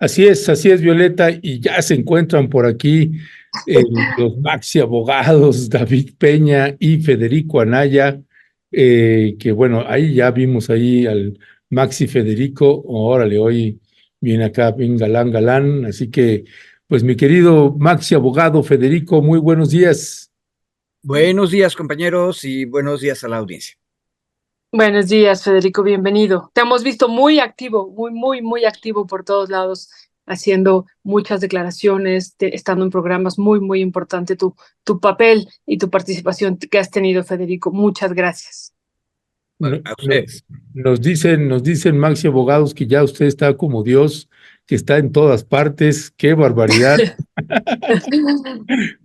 Así es, Violeta, y ya se encuentran por aquí los maxi abogados David Peña y Federico Anaya, que bueno, ahí ya vimos ahí al maxi Federico, órale, hoy viene acá bien galán, galán, así que pues mi querido maxi abogado Federico, muy buenos días. Buenos días, compañeros, y buenos días a la audiencia. Buenos días, Federico, bienvenido. Te hemos visto muy activo, muy activo por todos lados, haciendo muchas declaraciones, estando en programas muy importante tu papel y tu participación que has tenido, Federico. Muchas gracias. Bueno, No- a no- ustedes. nos dicen maxi abogados que ya usted está como Dios, que está en todas partes, qué barbaridad.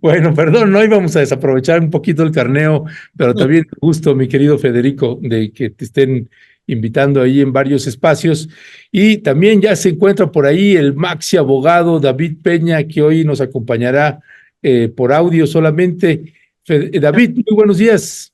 Bueno, perdón, no íbamos a desaprovechar un poquito el carneo, pero también gusto, mi querido Federico, de que te estén invitando ahí en varios espacios. Y también ya se encuentra por ahí el maxi abogado David Peña, que hoy nos acompañará por audio solamente. David, muy buenos días.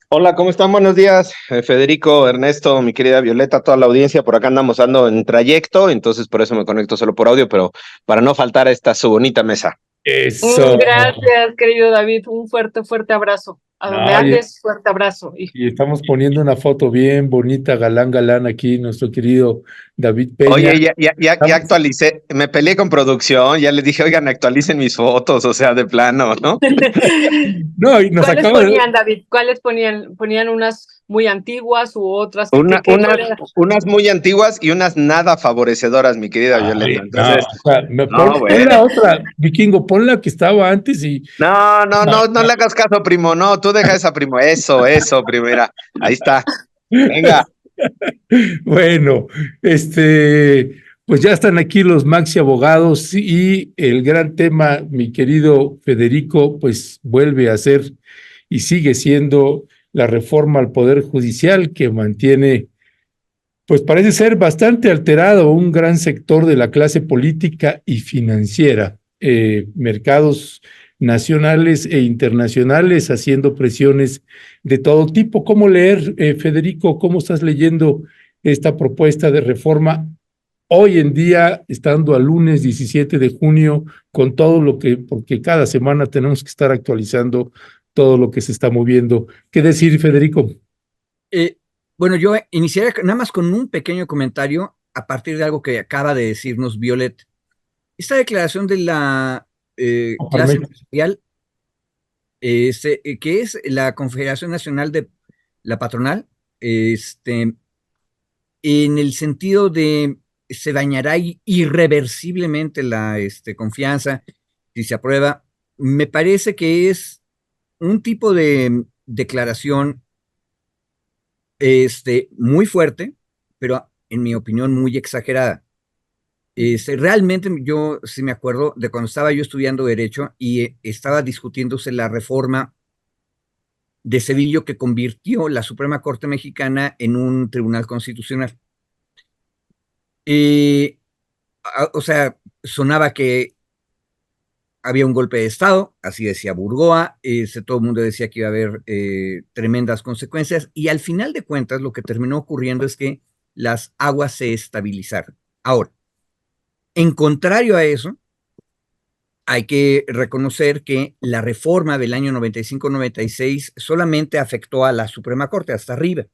Hola, ¿cómo están? Buenos días, Federico, Ernesto, mi querida Violeta, toda la audiencia. Por acá ando en trayecto, entonces por eso me conecto solo por audio, pero para no faltar a esta su bonita mesa. Eso. Gracias, querido David. Un fuerte abrazo. A donde No, andes, fuerte abrazo. y estamos poniendo una foto bien bonita, galán, galán, aquí, nuestro querido David Peña. Oye, ya actualicé, me peleé con producción, ya les dije, oigan, actualicen mis fotos, o sea, de plano, ¿no? No, y nos ¿Cuáles acaba de... ponían, David? ¿Cuáles ponían? ¿Ponían unas muy antiguas u otras? ¿Cuál era? Unas muy antiguas y unas nada favorecedoras, mi querida Violeta. Ay, no, Entonces, o sea, no, pon bueno. la otra, Vikingo, pon la que estaba antes y... No le hagas caso, primo, no, tú deja esa, primo, eso, primera, ahí está, venga. Bueno, pues ya están aquí los maxi abogados y el gran tema, mi querido Federico, pues vuelve a ser y sigue siendo la reforma al Poder Judicial que mantiene, pues parece ser bastante alterado un gran sector de la clase política y financiera, mercados nacionales e internacionales haciendo presiones de todo tipo. ¿Cómo leer, Federico? ¿Cómo estás leyendo esta propuesta de reforma hoy en día, estando al lunes 17 de junio, con todo lo que, porque cada semana tenemos que estar actualizando todo lo que se está moviendo? ¿Qué decir, Federico? Eh, bueno, yo iniciaré nada más con un pequeño comentario a partir de algo que acaba de decirnos Violet. Esta declaración de la clase empresarial, que es la Confederación Nacional de la Patronal, en el sentido de se dañará irreversiblemente la confianza si se aprueba, me parece que es un tipo de declaración muy fuerte, pero en mi opinión muy exagerada. Realmente yo sí me acuerdo de cuando estaba yo estudiando Derecho y estaba discutiéndose la reforma de Sevillo que convirtió la Suprema Corte Mexicana en un tribunal constitucional. O sea, sonaba que había un golpe de Estado, así decía Burgoa, todo el mundo decía que iba a haber tremendas consecuencias, y al final de cuentas lo que terminó ocurriendo es que las aguas se estabilizaron. Ahora, en contrario a eso, hay que reconocer que la reforma del año 95-96 solamente afectó a la Suprema Corte, hasta arriba.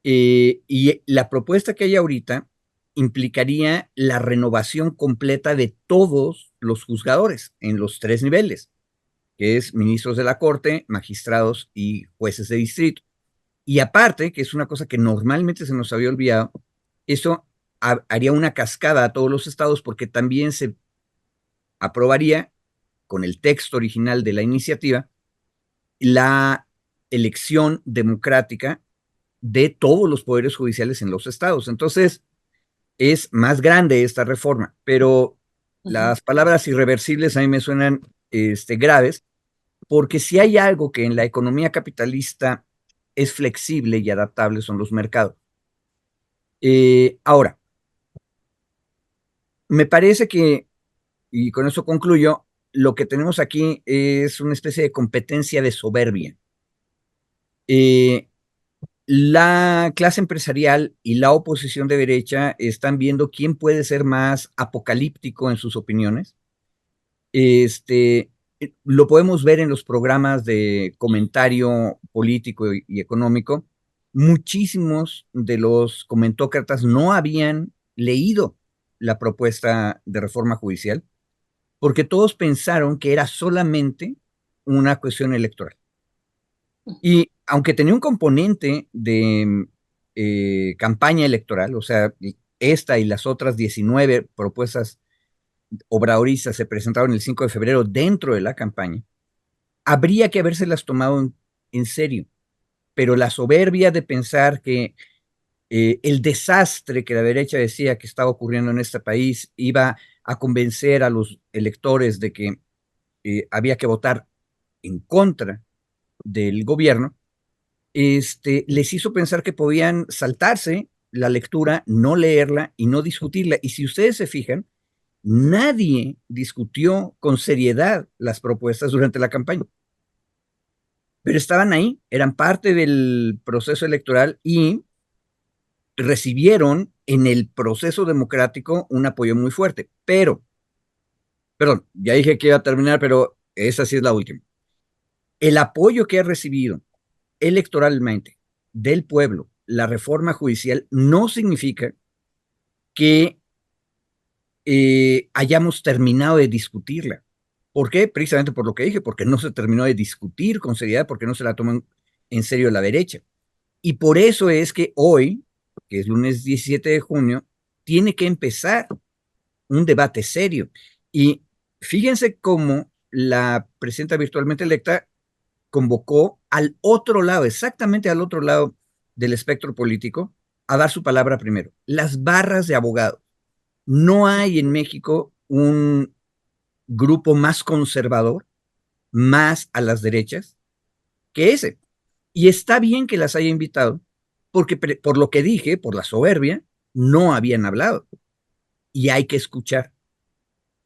Y la propuesta que hay ahorita implicaría la renovación completa de todos los juzgadores en los tres niveles, que es ministros de la Corte, magistrados y jueces de distrito. Y aparte, que es una cosa que normalmente se nos había olvidado, eso haría una cascada a todos los estados porque también se aprobaría con el texto original de la iniciativa la elección democrática de todos los poderes judiciales en los estados. Entonces, es más grande esta reforma, pero las palabras irreversibles a mí me suenan graves, porque si hay algo que en la economía capitalista es flexible y adaptable son los mercados. Ahora, me parece que, y con eso concluyo, lo que tenemos aquí es una especie de competencia de soberbia. la clase empresarial y la oposición de derecha están viendo quién puede ser más apocalíptico en sus opiniones. Lo podemos ver en los programas de comentario político y económico. Muchísimos de los comentócratas no habían leído la propuesta de reforma judicial porque todos pensaron que era solamente una cuestión electoral. Y aunque tenía un componente de campaña electoral, o sea, esta y las otras 19 propuestas obradoristas se presentaron el 5 de febrero dentro de la campaña, habría que habérselas tomado en serio. Pero la soberbia de pensar que el desastre que la derecha decía que estaba ocurriendo en este país iba a convencer a los electores de que había que votar en contra del gobierno, les hizo pensar que podían saltarse la lectura, no leerla y no discutirla. Y si ustedes se fijan, nadie discutió con seriedad las propuestas durante la campaña. Pero estaban ahí, eran parte del proceso electoral y recibieron en el proceso democrático un apoyo muy fuerte. Pero, perdón, ya dije que iba a terminar, pero esa sí es la última. El apoyo que ha recibido electoralmente del pueblo la reforma judicial no significa que hayamos terminado de discutirla. ¿Por qué? Precisamente por lo que dije, porque no se terminó de discutir con seriedad, porque no se la toman en serio la derecha. Y por eso es que hoy, que es lunes 17 de junio, tiene que empezar un debate serio. Y fíjense cómo la presidenta virtualmente electa convocó al otro lado, exactamente al otro lado del espectro político, a dar su palabra primero. Las barras de abogados. No hay en México un grupo más conservador, más a las derechas, que ese. Y está bien que las haya invitado, porque por lo que dije, por la soberbia, no habían hablado. Y hay que escuchar,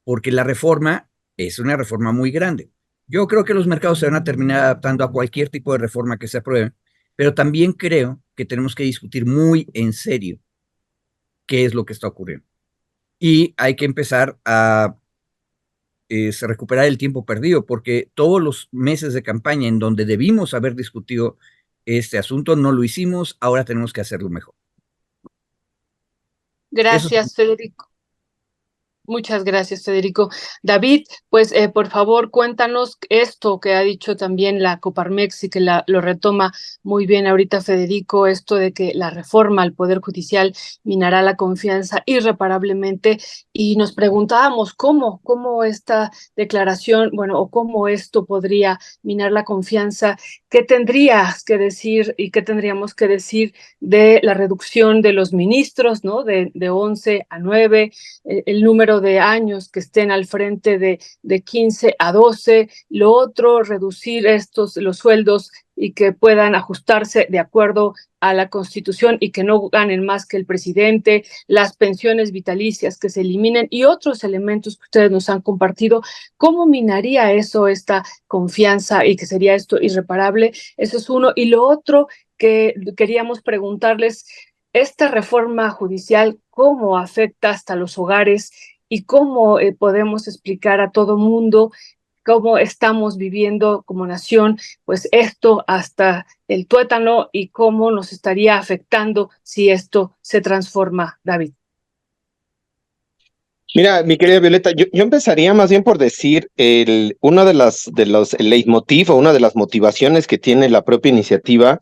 porque la reforma es una reforma muy grande. Yo creo que los mercados se van a terminar adaptando a cualquier tipo de reforma que se apruebe, pero también creo que tenemos que discutir muy en serio qué es lo que está ocurriendo. Y hay que empezar a recuperar el tiempo perdido, porque todos los meses de campaña en donde debimos haber discutido este asunto no lo hicimos, ahora tenemos que hacerlo mejor. Gracias, Federico. Muchas gracias, Federico. David, pues por favor cuéntanos esto que ha dicho también la Coparmex y que lo retoma muy bien ahorita Federico, esto de que la reforma al Poder Judicial minará la confianza irreparablemente, y nos preguntábamos cómo esta declaración, bueno, o cómo esto podría minar la confianza. ¿Qué tendrías que decir y qué tendríamos que decir de la reducción de los ministros, ¿no? De 11 a 9, el número de años que estén al frente de 15 a 12, lo otro, reducir los sueldos y que puedan ajustarse de acuerdo a la Constitución y que no ganen más que el presidente, las pensiones vitalicias que se eliminen y otros elementos que ustedes nos han compartido. ¿Cómo minaría eso esta confianza y que sería esto irreparable? Eso es uno. Y lo otro que queríamos preguntarles, esta reforma judicial, ¿cómo afecta hasta los hogares y cómo podemos explicar a todo mundo cómo estamos viviendo como nación, pues esto hasta el tuétano y cómo nos estaría afectando si esto se transforma, David? Mira, mi querida Violeta, yo empezaría más bien por decir el leitmotiv o una de las motivaciones que tiene la propia iniciativa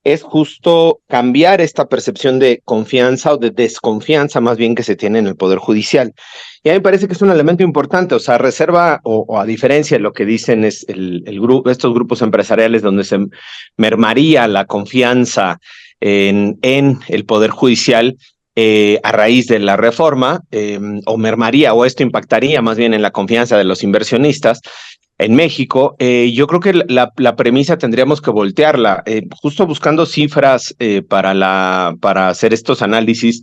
es justo cambiar esta percepción de confianza o de desconfianza más bien que se tiene en el Poder Judicial. Y a mí me parece que es un elemento importante, o sea, reserva o a diferencia de lo que dicen es estos grupos empresariales donde se mermaría la confianza en el Poder Judicial a raíz de la reforma, o mermaría, o esto impactaría más bien en la confianza de los inversionistas. En México, yo creo que la premisa tendríamos que voltearla, justo buscando cifras para hacer estos análisis.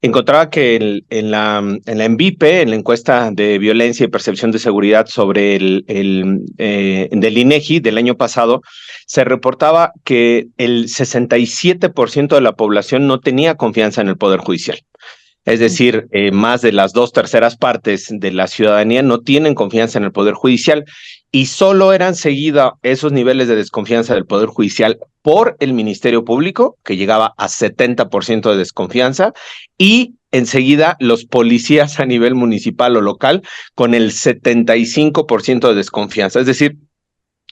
encontraba que en la ENVIPE, en la encuesta de violencia y percepción de seguridad sobre del INEGI del año pasado, se reportaba que el 67% de la población no tenía confianza en el Poder Judicial. Es decir, más de las 2/3 partes de la ciudadanía no tienen confianza en el Poder Judicial y solo eran seguidos esos niveles de desconfianza del Poder Judicial por el Ministerio Público, que llegaba a 70% de desconfianza, y enseguida los policías a nivel municipal o local con el 75% de desconfianza. Es decir,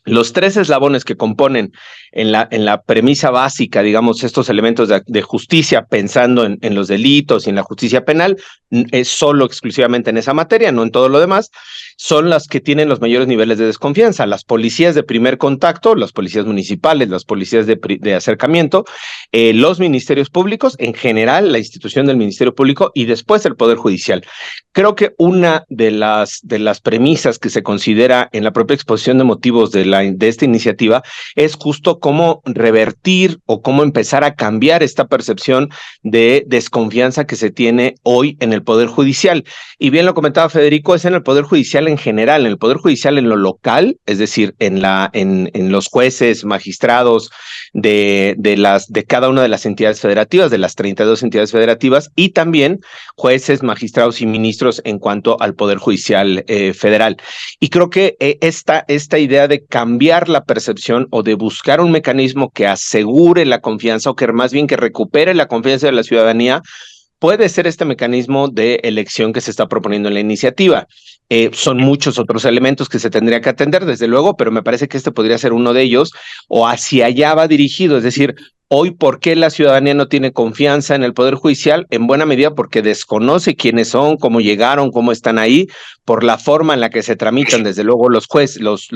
los 3 eslabones que componen en la premisa básica, digamos, estos elementos de justicia, pensando en los delitos y en la justicia penal, es solo exclusivamente en esa materia, no en todo lo demás, son las que tienen los mayores niveles de desconfianza. Las policías de primer contacto, las policías municipales, las policías de acercamiento, los ministerios públicos, en general la institución del Ministerio Público y después el Poder Judicial. Creo que una de las premisas que se considera en la propia exposición de motivos de esta iniciativa es justo cómo revertir o cómo empezar a cambiar esta percepción de desconfianza que se tiene hoy en el Poder Judicial. Y bien lo comentaba Federico, es en el Poder Judicial en general, en el Poder Judicial en lo local, es decir, en los jueces, magistrados de cada una de las entidades federativas, de las 32 entidades federativas, y también jueces, magistrados y ministros en cuanto al Poder Judicial federal. Y creo que esta idea de cambiar la percepción o de buscar un mecanismo que asegure la confianza o que más bien que recupere la confianza de la ciudadanía puede ser este mecanismo de elección que se está proponiendo en la iniciativa. Son muchos otros elementos que se tendría que atender, desde luego, pero me parece que este podría ser uno de ellos, o hacia allá va dirigido, es decir, hoy, ¿por qué la ciudadanía no tiene confianza en el Poder Judicial? En buena medida porque desconoce quiénes son, cómo llegaron, cómo están ahí, por la forma en la que se tramitan, desde luego, los juicios,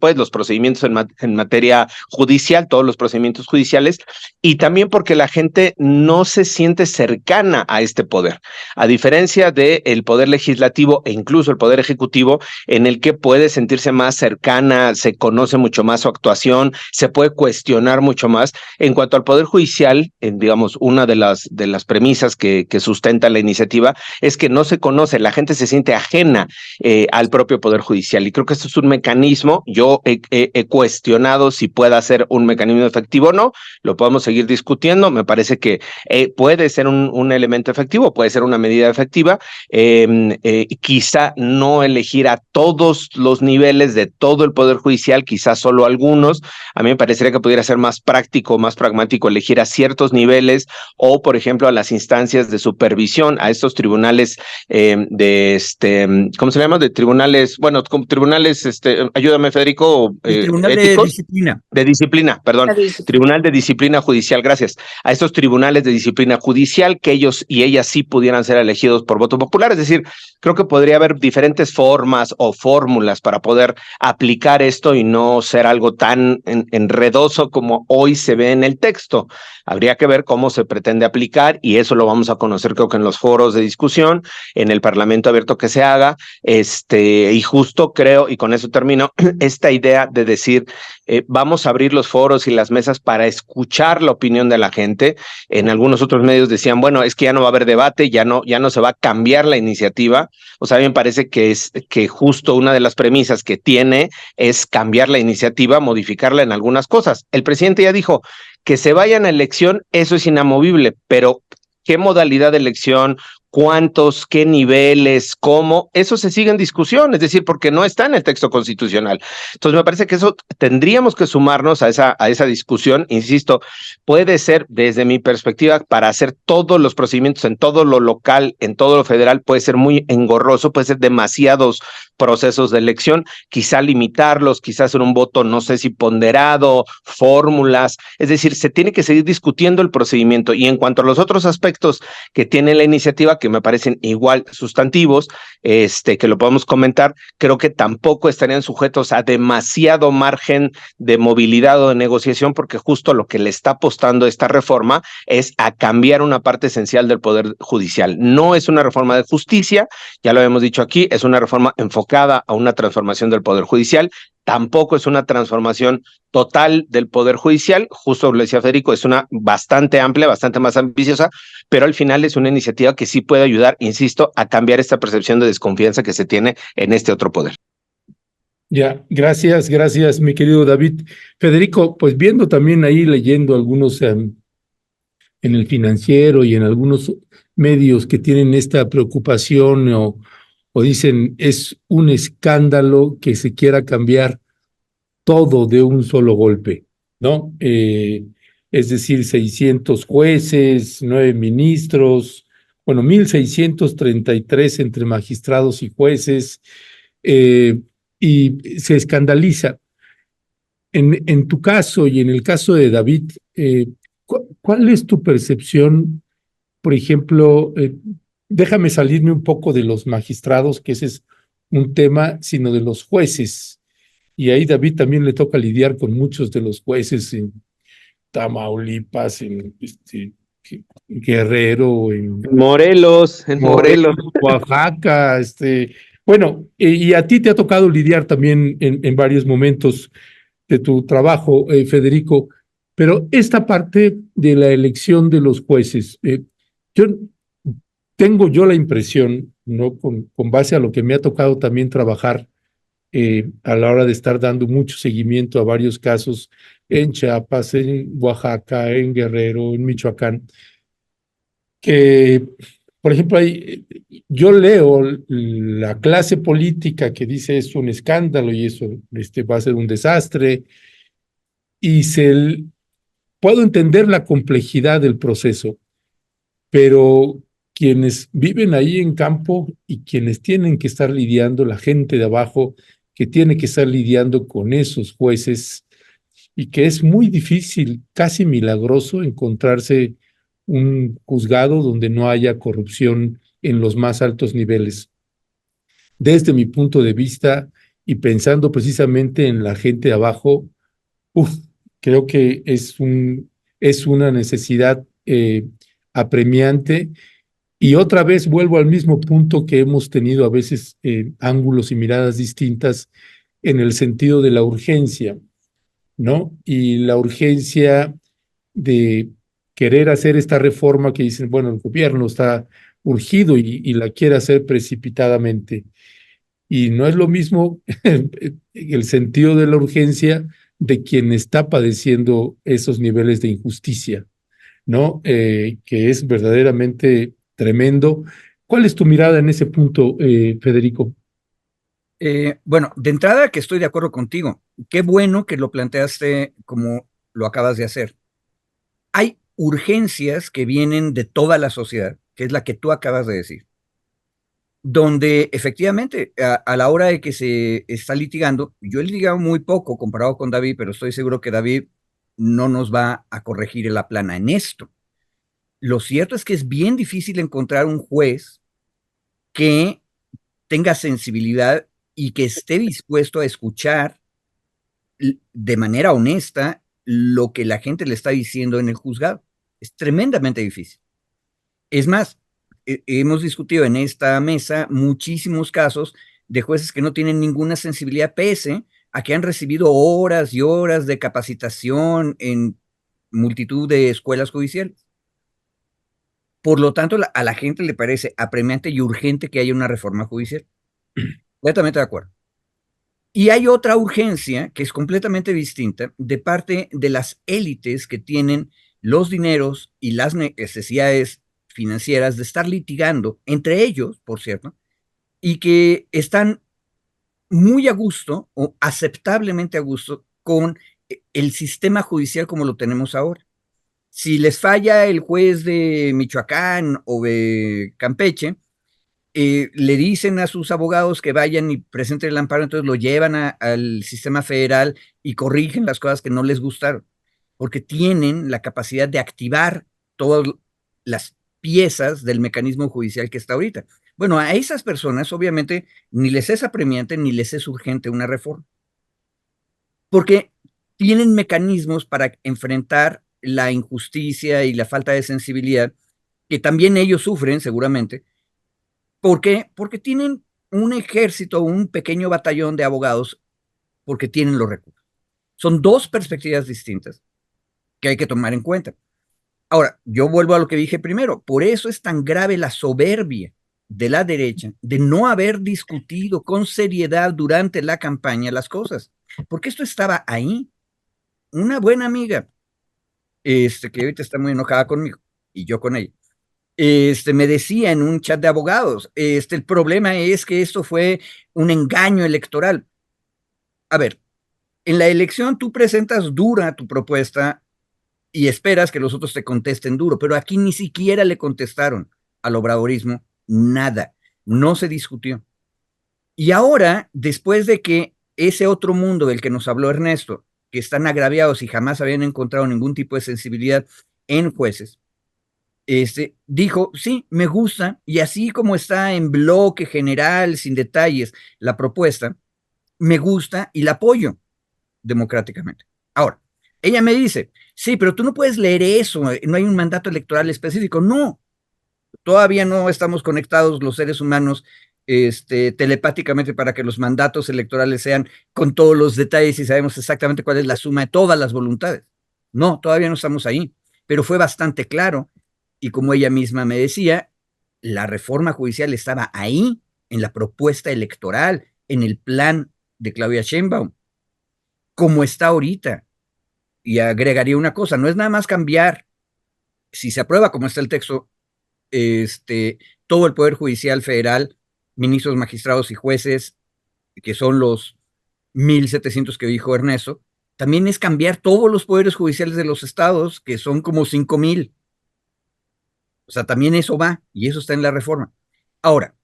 pues, los procedimientos en materia judicial, todos los procedimientos judiciales, y también porque la gente no se siente cercana a este poder, a diferencia del Poder Legislativo e incluso el Poder Ejecutivo, en el que puede sentirse más cercana, se conoce mucho más su actuación, se puede cuestionar mucho más. En cuanto al Poder Judicial, digamos, una de las premisas que sustenta la iniciativa es que no se conoce, la gente se siente ajena al propio Poder Judicial, y creo que esto es un mecanismo. Yo he cuestionado si pueda ser un mecanismo efectivo o no, lo podemos seguir discutiendo. Me parece que puede ser un elemento efectivo, puede ser una medida efectiva, quizá no elegir a todos los niveles de todo el Poder Judicial, quizá solo algunos. A mí me parecería que pudiera ser más práctico, más pragmático elegir a ciertos niveles o, por ejemplo, a las instancias de supervisión, a estos tribunales ¿cómo se llama? De tribunales, bueno, como tribunales, ayúdame, Federico, tribunal éticos. De disciplina. De disciplina, perdón. Tribunal de Disciplina Judicial, gracias. A estos tribunales de disciplina judicial, que ellos y ellas sí pudieran ser elegidos por voto popular. Es decir, creo que podría haber diferentes formas o fórmulas para poder aplicar esto y no ser algo tan enredoso como hoy se ve en el texto. Habría que ver cómo se pretende aplicar, y eso lo vamos a conocer, creo que en los foros de discusión, en el Parlamento abierto que se haga, y justo creo, y con eso termino, esta idea de decir, vamos a abrir los foros y las mesas para escuchar la opinión de la gente. En algunos otros medios decían, bueno, es que ya no va a haber debate, ya no se va a cambiar la iniciativa. O sea, a mí me parece que justo una de las premisas que tiene es cambiar la iniciativa, modificarla en algunas cosas. El presidente ya dijo que se vayan a elección, eso es inamovible, pero ¿qué modalidad de elección? ¿Cuántos? ¿Qué niveles? ¿Cómo? Eso se sigue en discusión, es decir, porque no está en el texto constitucional. Entonces, me parece que eso tendríamos que sumarnos a esa discusión. Insisto, puede ser, desde mi perspectiva, para hacer todos los procedimientos en todo lo local, en todo lo federal, puede ser muy engorroso, puede ser demasiados procesos de elección, quizá limitarlos, quizá hacer un voto, no sé si ponderado, fórmulas, es decir, se tiene que seguir discutiendo el procedimiento. Y en cuanto a los otros aspectos que tiene la iniciativa, que me parecen igual sustantivos, que lo podemos comentar, creo que tampoco estarían sujetos a demasiado margen de movilidad o de negociación, porque justo lo que le está apostando esta reforma es a cambiar una parte esencial del Poder Judicial. No es una reforma de justicia, ya lo hemos dicho aquí, es una reforma enfocada enfocada a una transformación del Poder Judicial. Tampoco es una transformación total del Poder Judicial, justo lo decía Federico, es una bastante amplia, bastante más ambiciosa, pero al final es una iniciativa que sí puede ayudar, insisto, a cambiar esta percepción de desconfianza que se tiene en este otro poder. Ya, gracias, mi querido David. Federico, pues viendo también ahí, leyendo algunos en el Financiero y en algunos medios que tienen esta preocupación o dicen es un escándalo que se quiera cambiar todo de un solo golpe, ¿no? Es decir, 600 jueces, 9 ministros, bueno, 1,633 entre magistrados y jueces, y se escandaliza. En tu caso y en el caso de David, ¿cuál es tu percepción? Por ejemplo, déjame salirme un poco de los magistrados, que ese es un tema, sino de los jueces. Y ahí David también le toca lidiar con muchos de los jueces en Tamaulipas, en Guerrero, en En Morelos. Oaxaca, bueno, y a ti te ha tocado lidiar también en varios momentos de tu trabajo, Federico, pero esta parte de la elección de los jueces, yo tengo yo la impresión, ¿no? Con base a lo que me ha tocado también trabajar a la hora de estar dando mucho seguimiento a varios casos en Chiapas, en Oaxaca, en Guerrero, en Michoacán, que, por ejemplo, yo leo la clase política que dice es un escándalo y eso va a ser un desastre, y puedo entender la complejidad del proceso, pero quienes viven ahí en campo y quienes tienen que estar lidiando, la gente de abajo que tiene que estar lidiando con esos jueces, y que es muy difícil, casi milagroso, encontrarse un juzgado donde no haya corrupción en los más altos niveles. Desde mi punto de vista y pensando precisamente en la gente de abajo, creo que es una necesidad apremiante. Y otra vez vuelvo al mismo punto que hemos tenido a veces ángulos y miradas distintas en el sentido de la urgencia, ¿no? Y la urgencia de querer hacer esta reforma que dicen, bueno, el gobierno está urgido y la quiere hacer precipitadamente. Y no es lo mismo el sentido de la urgencia de quien está padeciendo esos niveles de injusticia, ¿no? Que es verdaderamente tremendo. ¿Cuál es tu mirada en ese punto, Federico? Bueno, de entrada que estoy de acuerdo contigo. Qué bueno que lo planteaste como lo acabas de hacer. Hay urgencias que vienen de toda la sociedad, que es la que tú acabas de decir, donde efectivamente a la hora de que se está litigando, yo he litigado muy poco comparado con David, pero estoy seguro que David no nos va a corregir la plana en esto. Lo cierto es que es bien difícil encontrar un juez que tenga sensibilidad y que esté dispuesto a escuchar de manera honesta lo que la gente le está diciendo en el juzgado. Es tremendamente difícil. Es más, hemos discutido en esta mesa muchísimos casos de jueces que no tienen ninguna sensibilidad, pese a que han recibido horas y horas de capacitación en multitud de escuelas judiciales. Por lo tanto, a la gente le parece apremiante y urgente que haya una reforma judicial. Completamente de acuerdo. Y hay otra urgencia que es completamente distinta de parte de las élites que tienen los dineros y las necesidades financieras de estar litigando entre ellos, por cierto, y que están muy a gusto o aceptablemente a gusto con el sistema judicial como lo tenemos ahora. Si les falla el juez de Michoacán o de Campeche, le dicen a sus abogados que vayan y presenten el amparo, entonces lo llevan al sistema federal y corrigen las cosas que no les gustaron, porque tienen la capacidad de activar todas las piezas del mecanismo judicial que está ahorita. Bueno, a esas personas obviamente ni les es apremiante ni les es urgente una reforma, porque tienen mecanismos para enfrentar la injusticia y la falta de sensibilidad que también ellos sufren seguramente. ¿Por qué? Porque tienen un ejército, un pequeño batallón de abogados porque tienen los recursos. Son dos perspectivas distintas que hay que tomar en cuenta. Ahora, yo vuelvo a lo que dije primero, por eso es tan grave la soberbia de la derecha de no haber discutido con seriedad durante la campaña las cosas, porque esto estaba ahí. Una buena amiga, que ahorita está muy enojada conmigo, y yo con ella, me decía en un chat de abogados, el problema es que esto fue un engaño electoral. A ver, en la elección tú presentas dura tu propuesta y esperas que los otros te contesten duro, pero aquí ni siquiera le contestaron al obradorismo nada, no se discutió. Y ahora, después de que ese otro mundo del que nos habló Ernesto, que están agraviados y jamás habían encontrado ningún tipo de sensibilidad en jueces, dijo, sí, me gusta, y así como está en bloque general, sin detalles, la propuesta, me gusta y la apoyo democráticamente. Ahora, ella me dice, sí, pero tú no puedes leer eso, no hay un mandato electoral específico. No, todavía no estamos conectados los seres humanos telepáticamente para que los mandatos electorales sean con todos los detalles y sabemos exactamente cuál es la suma de todas las voluntades. No, todavía no estamos ahí, pero fue bastante claro y como ella misma me decía, la reforma judicial estaba ahí en la propuesta electoral, en el plan de Claudia Sheinbaum, como está ahorita. Y agregaría una cosa, no es nada más cambiar, si se aprueba como está el texto, todo el Poder Judicial Federal, ministros, magistrados y jueces, que son los 1,700 que dijo Ernesto, también es cambiar todos los poderes judiciales de los estados, que son como 5,000. O sea, también eso va, y eso está en la reforma. Ahora,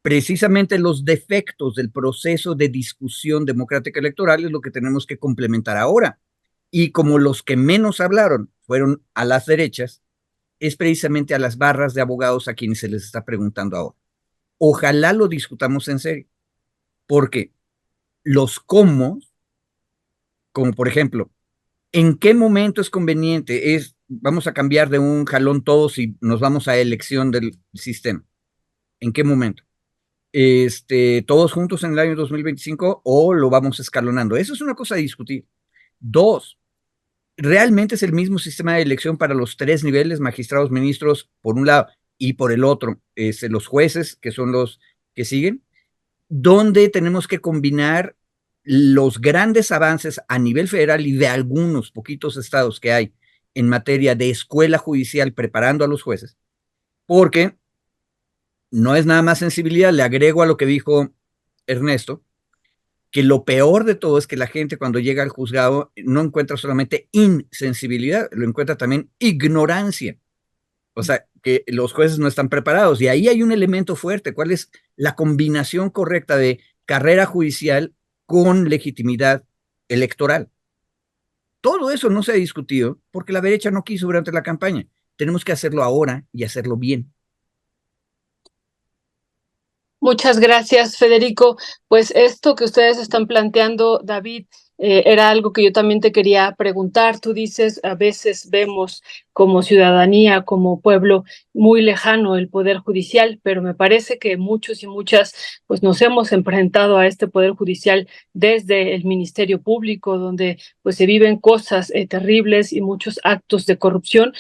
precisamente los defectos del proceso de discusión democrática electoral es lo que tenemos que complementar ahora. Y como los que menos hablaron fueron a las derechas, es precisamente a las barras de abogados a quienes se les está preguntando ahora. Ojalá lo discutamos en serio, porque los cómo, como por ejemplo, ¿en qué momento es conveniente? Vamos a cambiar de un jalón todos y nos vamos a elección del sistema. ¿En qué momento? ¿Todos juntos en el año 2025 o lo vamos escalonando? Eso es una cosa a discutir. Dos, ¿realmente es el mismo sistema de elección para los tres niveles, magistrados, ministros, por un lado, y por el otro, los jueces, que son los que siguen? Donde tenemos que combinar los grandes avances a nivel federal y de algunos poquitos estados que hay en materia de escuela judicial preparando a los jueces, porque no es nada más sensibilidad, le agrego a lo que dijo Ernesto, que lo peor de todo es que la gente cuando llega al juzgado no encuentra solamente insensibilidad, lo encuentra también ignorancia. O sea, que los jueces no están preparados. Y ahí hay un elemento fuerte. ¿Cuál es la combinación correcta de carrera judicial con legitimidad electoral? Todo eso no se ha discutido porque la derecha no quiso durante la campaña. Tenemos que hacerlo ahora y hacerlo bien. Muchas gracias, Federico. Pues esto que ustedes están planteando, David, era algo que yo también te quería preguntar. Tú dices, a veces vemos como ciudadanía, como pueblo, muy lejano el Poder Judicial, pero me parece que muchos y muchas pues nos hemos enfrentado a este Poder Judicial desde el Ministerio Público, donde pues se viven cosas terribles y muchos actos de corrupción.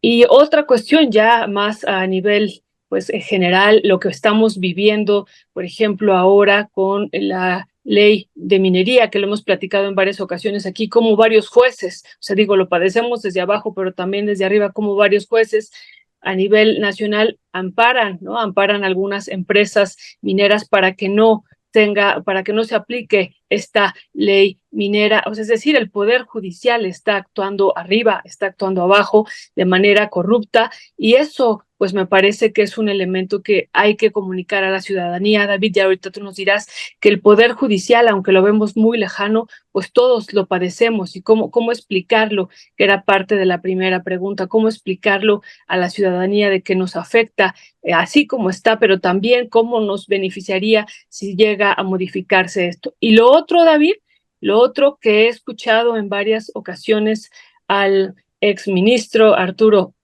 Y otra cuestión ya más a nivel pues en general, lo que estamos viviendo, por ejemplo, ahora con la ley de minería, que lo hemos platicado en varias ocasiones aquí, como varios jueces, o sea, digo, lo padecemos desde abajo, pero también desde arriba, como varios jueces a nivel nacional amparan, ¿no? Amparan algunas empresas mineras para que no se aplique esta ley minera, o sea, es decir, el Poder Judicial está actuando arriba, está actuando abajo de manera corrupta y eso pues me parece que es un elemento que hay que comunicar a la ciudadanía. David, ya ahorita tú nos dirás que el Poder Judicial, aunque lo vemos muy lejano, pues todos lo padecemos y cómo explicarlo, que era parte de la primera pregunta, cómo explicarlo a la ciudadanía de que nos afecta así como está, pero también cómo nos beneficiaría si llega a modificarse esto. Y lo otro, David, lo otro que he escuchado en varias ocasiones al exministro Arturo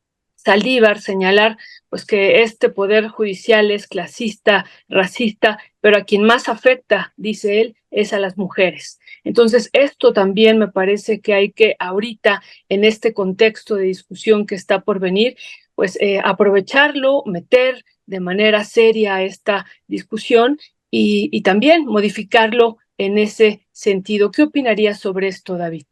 Saldívar señalar pues que este poder judicial es clasista, racista, pero a quien más afecta, dice él, es a las mujeres. Entonces, esto también me parece que hay que ahorita, en este contexto de discusión que está por venir, pues aprovecharlo, meter de manera seria esta discusión y también modificarlo en ese sentido. ¿Qué opinarías sobre esto, David?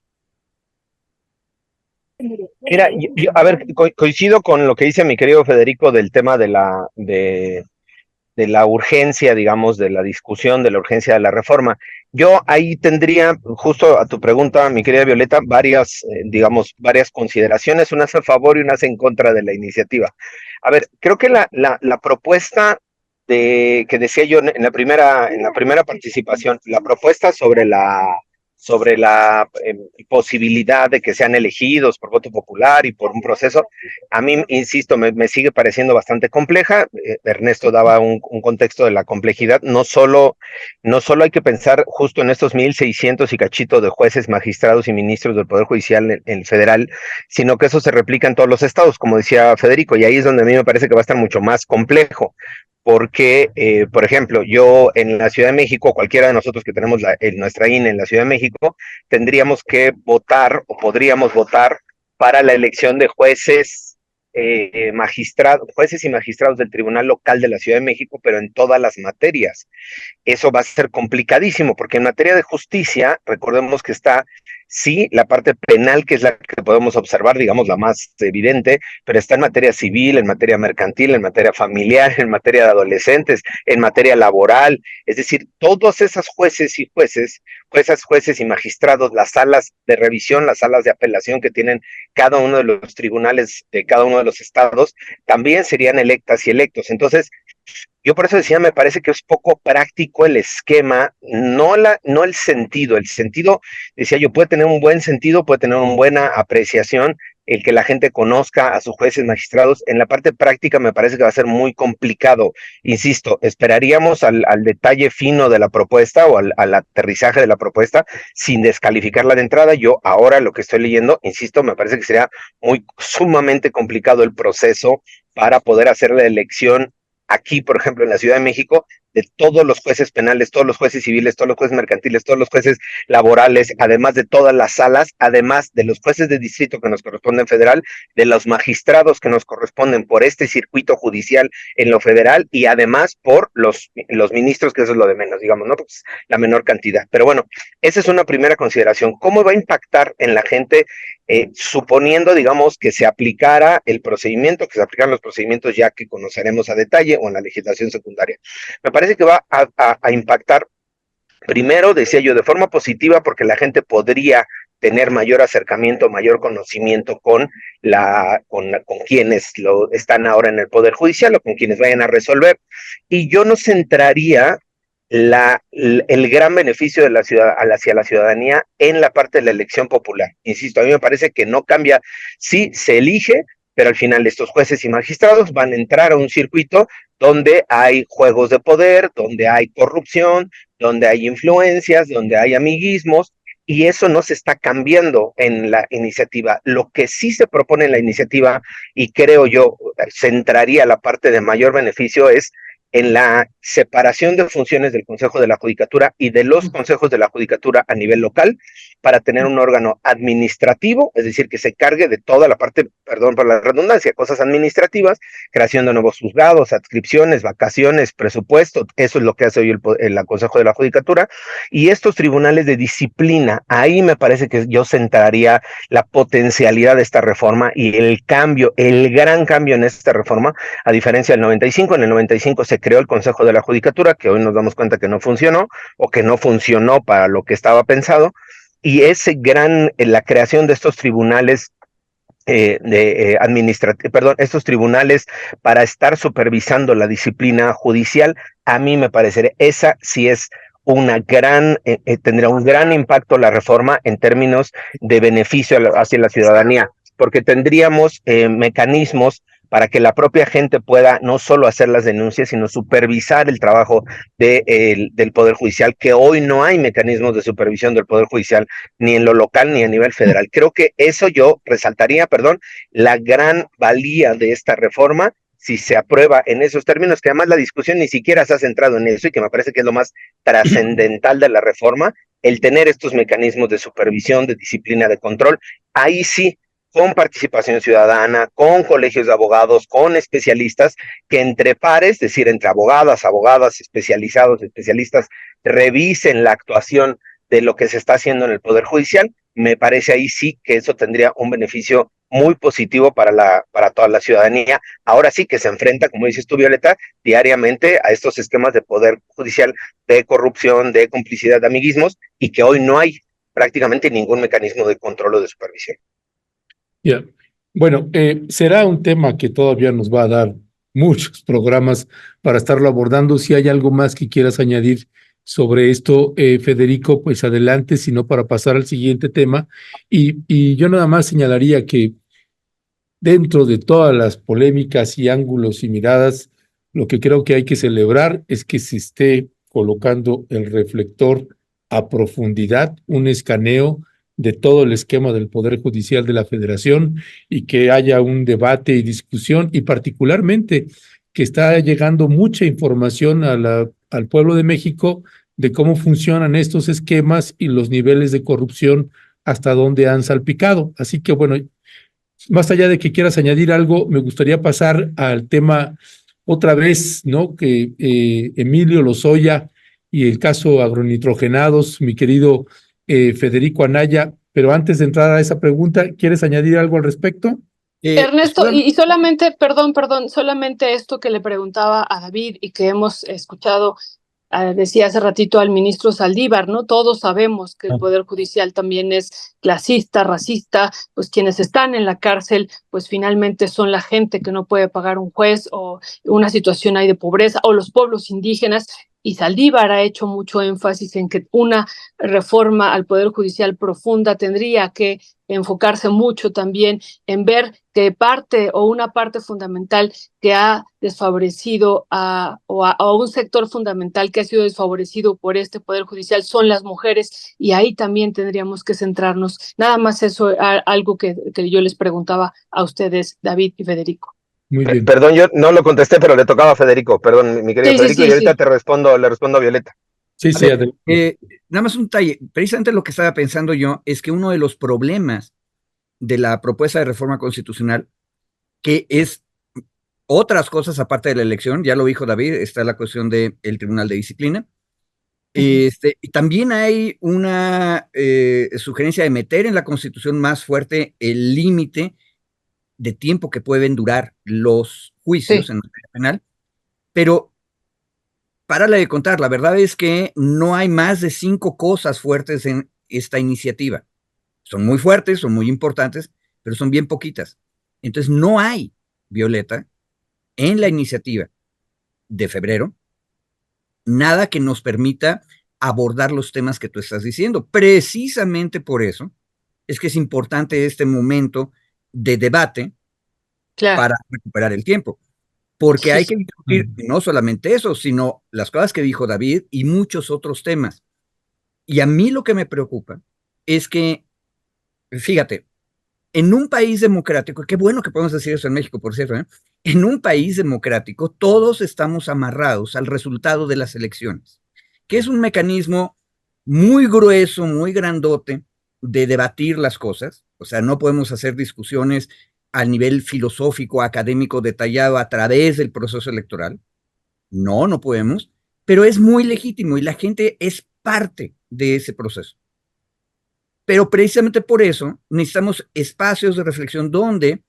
Mira, a ver, coincido con lo que dice mi querido Federico del tema de la urgencia, digamos, de la discusión, de la urgencia de la reforma. Yo ahí tendría, justo a tu pregunta, mi querida Violeta, digamos, varias consideraciones, unas a favor y unas en contra de la iniciativa. A ver, creo que la propuesta que decía yo en la primera participación, la propuesta sobre la posibilidad de que sean elegidos por voto popular y por un proceso, a mí, insisto, me sigue pareciendo bastante compleja. Ernesto daba un contexto de la complejidad. No solo hay que pensar justo en estos 1,600 y cachito de jueces, magistrados y ministros del Poder Judicial en federal, sino que eso se replica en todos los estados, como decía Federico, y ahí es donde a mí me parece que va a estar mucho más complejo. Porque, por ejemplo, yo en la Ciudad de México, cualquiera de nosotros que tenemos nuestra INE en la Ciudad de México, tendríamos que votar o podríamos votar para la elección de jueces y magistrados del Tribunal Local de la Ciudad de México, pero en todas las materias. Eso va a ser complicadísimo, porque en materia de justicia, recordemos que está, sí, la parte penal, que es la que podemos observar, digamos, la más evidente, pero está en materia civil, en materia mercantil, en materia familiar, en materia de adolescentes, en materia laboral, es decir, todos esos jueces y magistrados, las salas de revisión, las salas de apelación que tienen cada uno de los tribunales de cada uno de los estados, también serían electas y electos. Entonces, yo por eso decía, me parece que es poco práctico el esquema, no el sentido. El sentido, decía yo, puede tener un buen sentido, puede tener una buena apreciación, el que la gente conozca a sus jueces magistrados. En la parte práctica me parece que va a ser muy complicado. Insisto, esperaríamos al detalle fino de la propuesta o al aterrizaje de la propuesta sin descalificarla de entrada. Yo ahora lo que estoy leyendo, insisto, me parece que sería sumamente complicado el proceso para poder hacer la elección aquí, por ejemplo, en la Ciudad de México, de todos los jueces penales, todos los jueces civiles, todos los jueces mercantiles, todos los jueces laborales, además de todas las salas, además de los jueces de distrito que nos corresponden federal, de los magistrados que nos corresponden por este circuito judicial en lo federal y además por los ministros, que eso es lo de menos, digamos, ¿no? Pues la menor cantidad. Pero bueno, esa es una primera consideración. ¿Cómo va a impactar en la gente? Suponiendo, digamos, que se aplicara el procedimiento, que se aplicaran los procedimientos ya que conoceremos a detalle o en la legislación secundaria. Me parece que va a impactar, primero, decía yo, de forma positiva, porque la gente podría tener mayor acercamiento, mayor conocimiento con quienes están ahora en el Poder Judicial o con quienes vayan a resolver. Y yo no centraría el gran beneficio hacia la ciudadanía en la parte de la elección popular. Insisto, a mí me parece que no cambia, sí se elige, pero al final estos jueces y magistrados van a entrar a un circuito donde hay juegos de poder, donde hay corrupción, donde hay influencias, donde hay amiguismos, y eso no se está cambiando en la iniciativa. Lo que sí se propone en la iniciativa, y creo yo centraría la parte de mayor beneficio, es en la separación de funciones del Consejo de la Judicatura y de los consejos de la Judicatura a nivel local para tener un órgano administrativo, es decir, que se cargue de toda la parte, perdón por la redundancia, cosas administrativas, creación de nuevos juzgados, adscripciones, vacaciones, presupuesto, eso es lo que hace hoy el Consejo de la Judicatura, y estos tribunales de disciplina, ahí me parece que yo centraría la potencialidad de esta reforma y el gran cambio en esta reforma, a diferencia del 95, en el 95 se creó el Consejo de la Judicatura, que hoy nos damos cuenta que no funcionó, o que no funcionó para lo que estaba pensado, y la creación de estos tribunales estos tribunales para estar supervisando la disciplina judicial, a mí me parecería, esa sí es tendrá un gran impacto la reforma en términos de beneficio hacia la ciudadanía, porque tendríamos mecanismos para que la propia gente pueda no solo hacer las denuncias, sino supervisar el trabajo del Poder Judicial, que hoy no hay mecanismos de supervisión del Poder Judicial, ni en lo local ni a nivel federal. Creo que eso yo resaltaría, perdón, la gran valía de esta reforma, si se aprueba en esos términos, que además la discusión ni siquiera se ha centrado en eso, y que me parece que es lo más trascendental de la reforma, el tener estos mecanismos de supervisión, de disciplina, de control. Ahí sí, con participación ciudadana, con colegios de abogados, con especialistas, que entre pares, es decir, entre abogadas, especializados, especialistas, revisen la actuación de lo que se está haciendo en el Poder Judicial. Me parece ahí sí que eso tendría un beneficio muy positivo para toda la ciudadanía. Ahora sí que se enfrenta, como dices tú, Violeta, diariamente a estos esquemas de poder judicial, de corrupción, de complicidad, de amiguismos, y que hoy no hay prácticamente ningún mecanismo de control o de supervisión. Yeah. Bueno, será un tema que todavía nos va a dar muchos programas para estarlo abordando. Si hay algo más que quieras añadir sobre esto, Federico, pues adelante, si no para pasar al siguiente tema. Y yo nada más señalaría que dentro de todas las polémicas y ángulos y miradas, lo que creo que hay que celebrar es que se esté colocando el reflector a profundidad, un escaneo de todo el esquema del Poder Judicial de la Federación, y que haya un debate y discusión, y particularmente que está llegando mucha información al pueblo de México de cómo funcionan estos esquemas y los niveles de corrupción hasta dónde han salpicado. Así que bueno, más allá de que quieras añadir algo, me gustaría pasar al tema otra vez, ¿no? Que Emilio Lozoya y el caso agronitrogenados, mi querido Federico Anaya, pero antes de entrar a esa pregunta, ¿quieres añadir algo al respecto? Ernesto, y solamente, perdón, solamente esto que le preguntaba a David y que hemos escuchado, decía hace ratito al ministro Saldívar, ¿no? Todos sabemos que el Poder Judicial también es clasista, racista, pues quienes están en la cárcel, pues finalmente son la gente que no puede pagar un juez, o una situación ahí de pobreza, o los pueblos indígenas. Y Saldívar ha hecho mucho énfasis en que una reforma al Poder Judicial profunda tendría que enfocarse mucho también en ver que parte o una parte fundamental que ha desfavorecido a un sector fundamental que ha sido desfavorecido por este Poder Judicial son las mujeres, y ahí también tendríamos que centrarnos. Nada más eso, algo que yo les preguntaba a ustedes, David y Federico. Muy bien. Perdón, yo no lo contesté, pero le tocaba a Federico. Perdón, mi querido Federico, y ahorita le respondo a Violeta. Sí, sí, adelante. Nada más un detalle. Precisamente lo que estaba pensando yo es que uno de los problemas de la propuesta de reforma constitucional, que es otras cosas aparte de la elección, ya lo dijo David, está la cuestión del Tribunal de Disciplina. Y también hay una sugerencia de meter en la Constitución más fuerte el límite de tiempo que pueden durar los juicios en materia penal, pero párale de contar, la verdad es que no hay más de 5 cosas fuertes en esta iniciativa. Son muy fuertes, son muy importantes, pero son bien poquitas. Entonces no hay, Violeta, en la iniciativa de febrero, nada que nos permita abordar los temas que tú estás diciendo. Precisamente por eso es que es importante este momento de debate para recuperar el tiempo. Porque hay que discutir no solamente eso, sino las cosas que dijo David y muchos otros temas. Y a mí lo que me preocupa es que, fíjate, en un país democrático, qué bueno que podemos decir eso en México, por cierto, en un país democrático todos estamos amarrados al resultado de las elecciones, que es un mecanismo muy grueso, muy grandote de debatir las cosas. O sea, no podemos hacer discusiones a nivel filosófico, académico, detallado a través del proceso electoral. No podemos, pero es muy legítimo y la gente es parte de ese proceso. Pero precisamente por eso necesitamos espacios de reflexión donde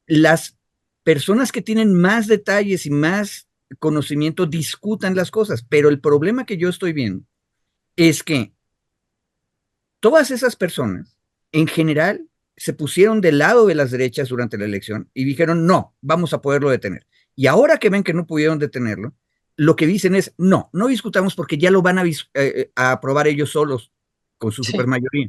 las personas que tienen más detalles y más conocimiento discutan las cosas. Pero el problema que yo estoy viendo es que todas esas personas, en general, se pusieron del lado de las derechas durante la elección y dijeron, no, vamos a poderlo detener. Y ahora que ven que no pudieron detenerlo, lo que dicen es, no discutamos porque ya lo van a aprobar ellos solos con su supermayoría.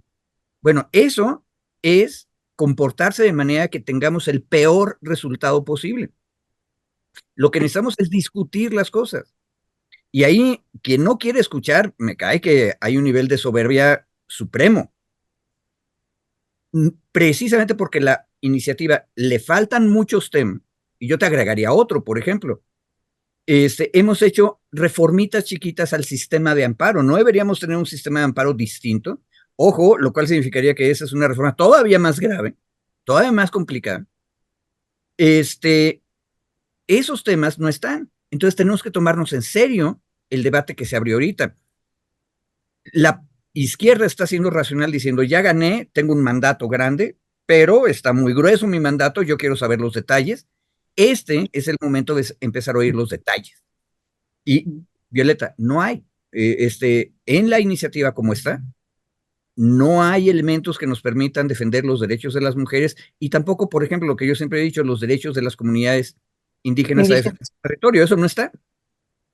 Bueno, eso es comportarse de manera que tengamos el peor resultado posible. Lo que necesitamos es discutir las cosas. Y ahí, quien no quiere escuchar, me cae que hay un nivel de soberbia supremo. Precisamente porque la iniciativa le faltan muchos temas, y yo te agregaría otro, por ejemplo. Hemos hecho reformitas chiquitas al sistema de amparo. No deberíamos tener un sistema de amparo distinto. Ojo, lo cual significaría que esa es una reforma todavía más grave, todavía más complicada. Esos temas no están. Entonces tenemos que tomarnos en serio el debate que se abrió ahorita. La izquierda está siendo racional diciendo, ya gané, tengo un mandato grande, pero está muy grueso mi mandato, yo quiero saber los detalles. Este es el momento de empezar a oír los detalles. Y, Violeta, no hay. En la iniciativa como está, no hay elementos que nos permitan defender los derechos de las mujeres y tampoco, por ejemplo, lo que yo siempre he dicho, los derechos de las comunidades indígenas a defender su territorio. Eso no está.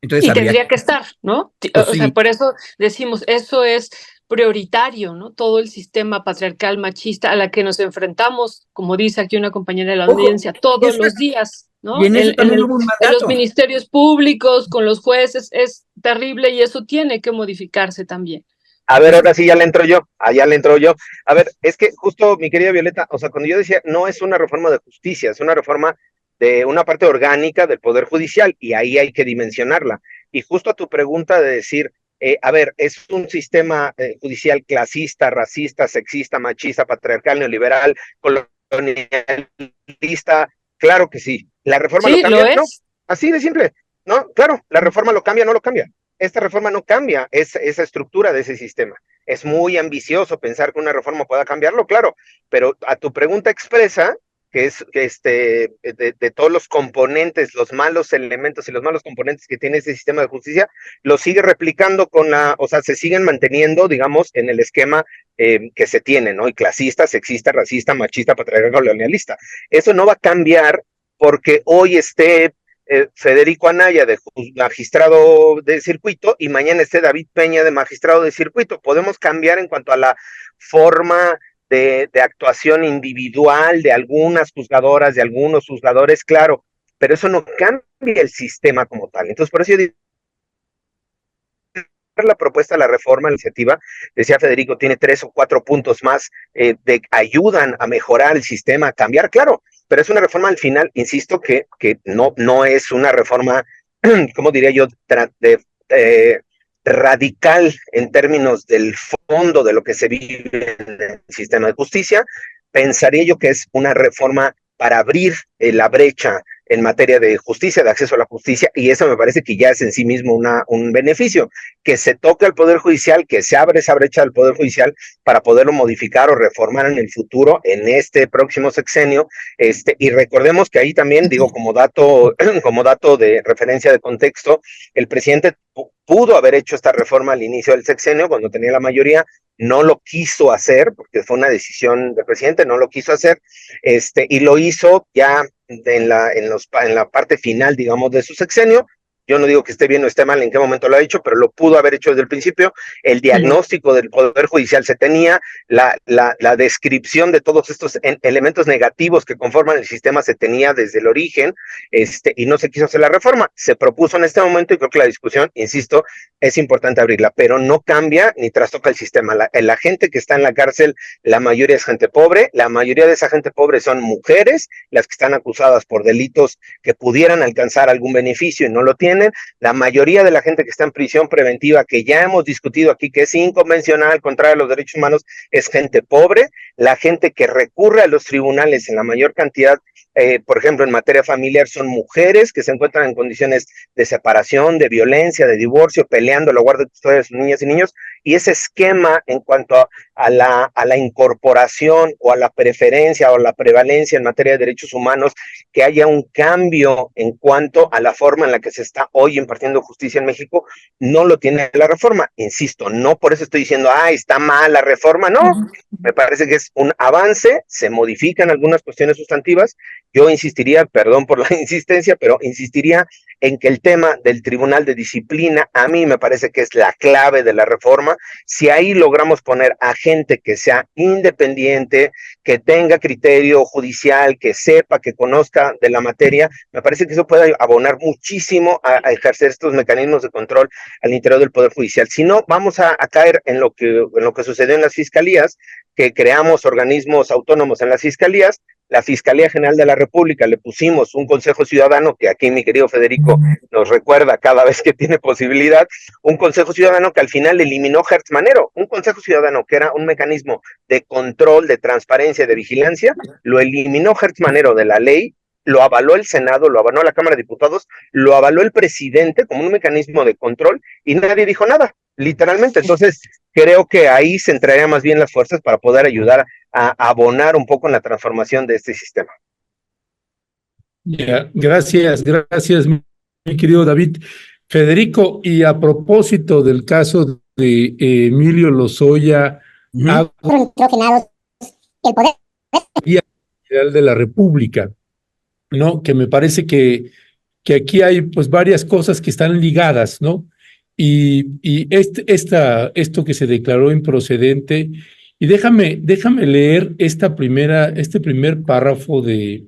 Entonces, y tendría que estar, ¿no? Pues o sí. sea, por eso decimos, eso es prioritario, ¿no? Todo el sistema patriarcal machista a la que nos enfrentamos, como dice aquí una compañera de la audiencia, todos los días, ¿no? Y en eso también hubo un mandato. En los ministerios públicos, con los jueces, es terrible y eso tiene que modificarse también. A ver, ahora sí ya le entro yo, allá le entro yo. A ver, es que justo, mi querida Violeta, o sea, cuando yo decía, no es una reforma de justicia, es una reforma de una parte orgánica del Poder Judicial, y ahí hay que dimensionarla. Y justo a tu pregunta de decir, a ver, ¿es un sistema judicial clasista, racista, sexista, machista, patriarcal, neoliberal, colonialista? Claro que sí. ¿La reforma sí, lo cambia? ¿lo es? No, así de simple. No, claro, la reforma lo cambia, no lo cambia. Esta reforma no cambia esa estructura de ese sistema. Es muy ambicioso pensar que una reforma pueda cambiarlo, claro, pero a tu pregunta expresa, que es de todos los componentes, los malos elementos y los malos componentes que tiene este sistema de justicia, lo sigue replicando o sea, se siguen manteniendo, digamos, en el esquema que se tiene, ¿no? Y clasista, sexista, racista, machista, patriarcal, colonialista. Eso no va a cambiar porque hoy Federico Anaya de magistrado de circuito y mañana esté David Peña de magistrado de circuito. Podemos cambiar en cuanto a la forma de actuación individual de algunas juzgadoras, de algunos juzgadores, claro, pero eso no cambia el sistema como tal. Entonces, por eso yo digo, la propuesta, la reforma, la iniciativa, decía Federico, tiene 3 o 4 puntos más ayudan a mejorar el sistema, a cambiar, claro, pero es una reforma al final, insisto, que no es una reforma, ¿cómo diría yo?, radical en términos del fondo de lo que se vive en el sistema de justicia. Pensaría yo que es una reforma para abrir la brecha en materia de justicia, de acceso a la justicia, y eso me parece que ya es en sí mismo un beneficio, que se toque al Poder Judicial, que se abre esa brecha del Poder Judicial para poderlo modificar o reformar en el futuro, en este próximo sexenio, y recordemos que ahí también, digo, como dato de referencia de contexto, el presidente pudo haber hecho esta reforma al inicio del sexenio, cuando tenía la mayoría, no lo quiso hacer, porque fue una decisión del presidente, no lo quiso hacer, y lo hizo ya en la parte final, digamos, de su sexenio. Yo no digo que esté bien o esté mal en qué momento lo ha hecho, pero lo pudo haber hecho desde el principio. El diagnóstico del Poder Judicial se tenía, la descripción de todos estos elementos negativos que conforman el sistema se tenía desde el origen, y no se quiso hacer la reforma. Se propuso en este momento y creo que la discusión, insisto, es importante abrirla, pero no cambia ni trastoca el sistema. La gente que está en la cárcel, la mayoría es gente pobre, la mayoría de esa gente pobre son mujeres, las que están acusadas por delitos que pudieran alcanzar algún beneficio y no lo tienen. La mayoría de la gente que está en prisión preventiva, que ya hemos discutido aquí, que es inconvencional, contraria a los derechos humanos, es gente pobre. La gente que recurre a los tribunales en la mayor cantidad, por ejemplo, en materia familiar, son mujeres que se encuentran en condiciones de separación, de violencia, de divorcio, peleando la guardia de custodia de sus niñas y niños, y ese esquema en cuanto a la incorporación o a la preferencia o la prevalencia en materia de derechos humanos, que haya un cambio en cuanto a la forma en la que se está hoy impartiendo justicia en México, no lo tiene la reforma. Insisto, no por eso estoy diciendo, está mal la reforma, no, me parece que es un avance, se modifican algunas cuestiones sustantivas. Yo insistiría, perdón por la insistencia, pero insistiría en que el tema del Tribunal de Disciplina, a mí me parece que es la clave de la reforma, reforma, si ahí logramos poner a gente que sea independiente, que tenga criterio judicial, que sepa, que conozca de la materia, me parece que eso puede abonar muchísimo a ejercer estos mecanismos de control al interior del Poder Judicial. Si no, vamos a caer en lo que sucedió en las fiscalías, que creamos organismos autónomos en las fiscalías. La Fiscalía General de la República le pusimos un Consejo Ciudadano, que aquí mi querido Federico nos recuerda cada vez que tiene posibilidad, un Consejo Ciudadano que al final eliminó Hertz Manero, un Consejo Ciudadano que era un mecanismo de control, de transparencia, de vigilancia, lo eliminó Hertz Manero de la ley, lo avaló el Senado, lo avaló la Cámara de Diputados, lo avaló el presidente como un mecanismo de control y nadie dijo nada, literalmente. Entonces, creo que ahí se entrarían más bien las fuerzas para poder ayudar a abonar un poco en la transformación de este sistema. Gracias, mi querido David. Federico, y a propósito del caso de Emilio Lozoya, nitrogenados, el Poder General de la República, ¿no? Que me parece que aquí hay pues varias cosas que están ligadas, ¿no? Y esto que se declaró improcedente, y déjame leer este primer párrafo de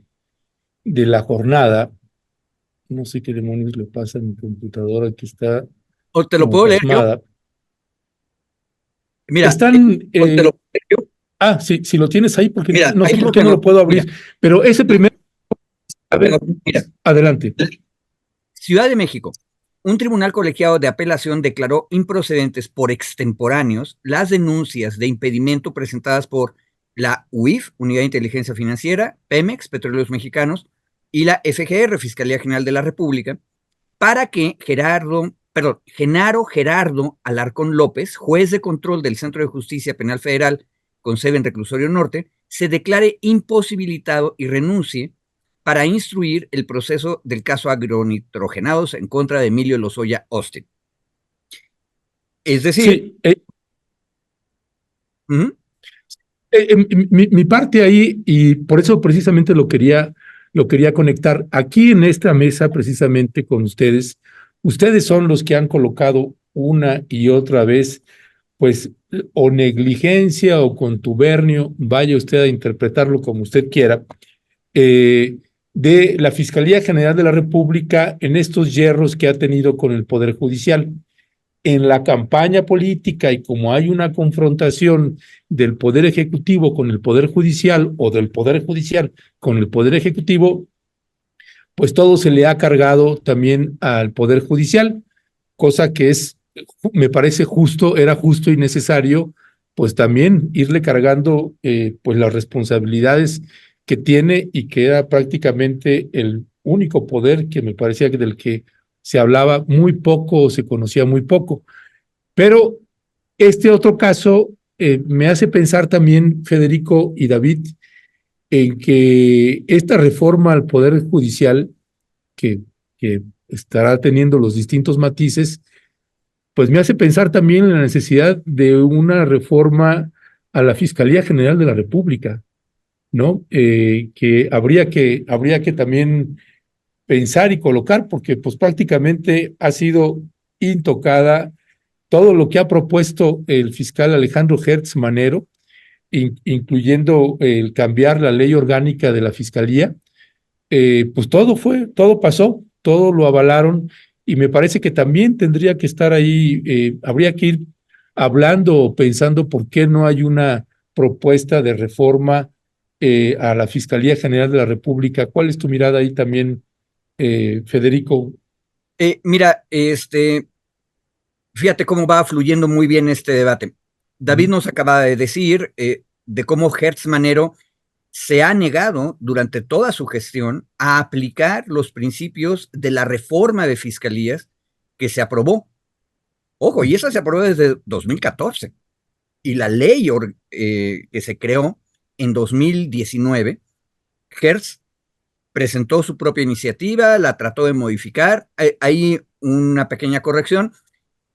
la jornada. No sé qué demonios le pasa a mi computadora que está O te lo puedo leer yo. Mira, están te lo puedo leer yo. Sí, si lo tienes ahí, porque Mira, no sé ahí por qué no lo puedo abrir, mira. pero ese primer... A ver, Mira. Adelante. Ciudad de México. Un tribunal colegiado de apelación declaró improcedentes por extemporáneos las denuncias de impedimento presentadas por la UIF, Unidad de Inteligencia Financiera, Pemex, Petróleos Mexicanos, y la FGR, Fiscalía General de la República, para que Genaro Gerardo Alarcón López, juez de control del Centro de Justicia Penal Federal con sede en Reclusorio Norte, se declare imposibilitado y renuncie para instruir el proceso del caso agronitrogenados en contra de Emilio Lozoya Austin. Es decir... Sí, mi parte ahí, y por eso precisamente lo quería conectar. Aquí en esta mesa, precisamente con ustedes son los que han colocado una y otra vez, pues, o negligencia o contubernio, vaya usted a interpretarlo como usted quiera, de la Fiscalía General de la República en estos yerros que ha tenido con el Poder Judicial. En la campaña política, y como hay una confrontación del Poder Ejecutivo con el Poder Judicial o del Poder Judicial con el Poder Ejecutivo, pues todo se le ha cargado también al Poder Judicial, cosa que me parece era justo y necesario, pues también irle cargando pues las responsabilidades que tiene y que era prácticamente el único poder que me parecía que del que se hablaba muy poco o se conocía muy poco. Pero este otro caso me hace pensar también, Federico y David, en que esta reforma al Poder Judicial, que estará teniendo los distintos matices, pues me hace pensar también en la necesidad de una reforma a la Fiscalía General de la República, ¿no? Que habría que también pensar y colocar, porque pues prácticamente ha sido intocada todo lo que ha propuesto el fiscal Alejandro Hertz Manero, incluyendo el cambiar la ley orgánica de la Fiscalía. Pues todo pasó, todo lo avalaron, y me parece que también tendría que estar ahí, habría que ir hablando o pensando por qué no hay una propuesta de reforma a la Fiscalía General de la República. ¿Cuál es tu mirada ahí también, Federico? Mira, fíjate cómo va fluyendo muy bien este debate. David nos acaba de decir de cómo Hertz Manero se ha negado durante toda su gestión a aplicar los principios de la reforma de fiscalías que se aprobó. Ojo, y esa se aprobó desde 2014. Y la ley que se creó en 2019, Hertz presentó su propia iniciativa, la trató de modificar. Hay una pequeña corrección.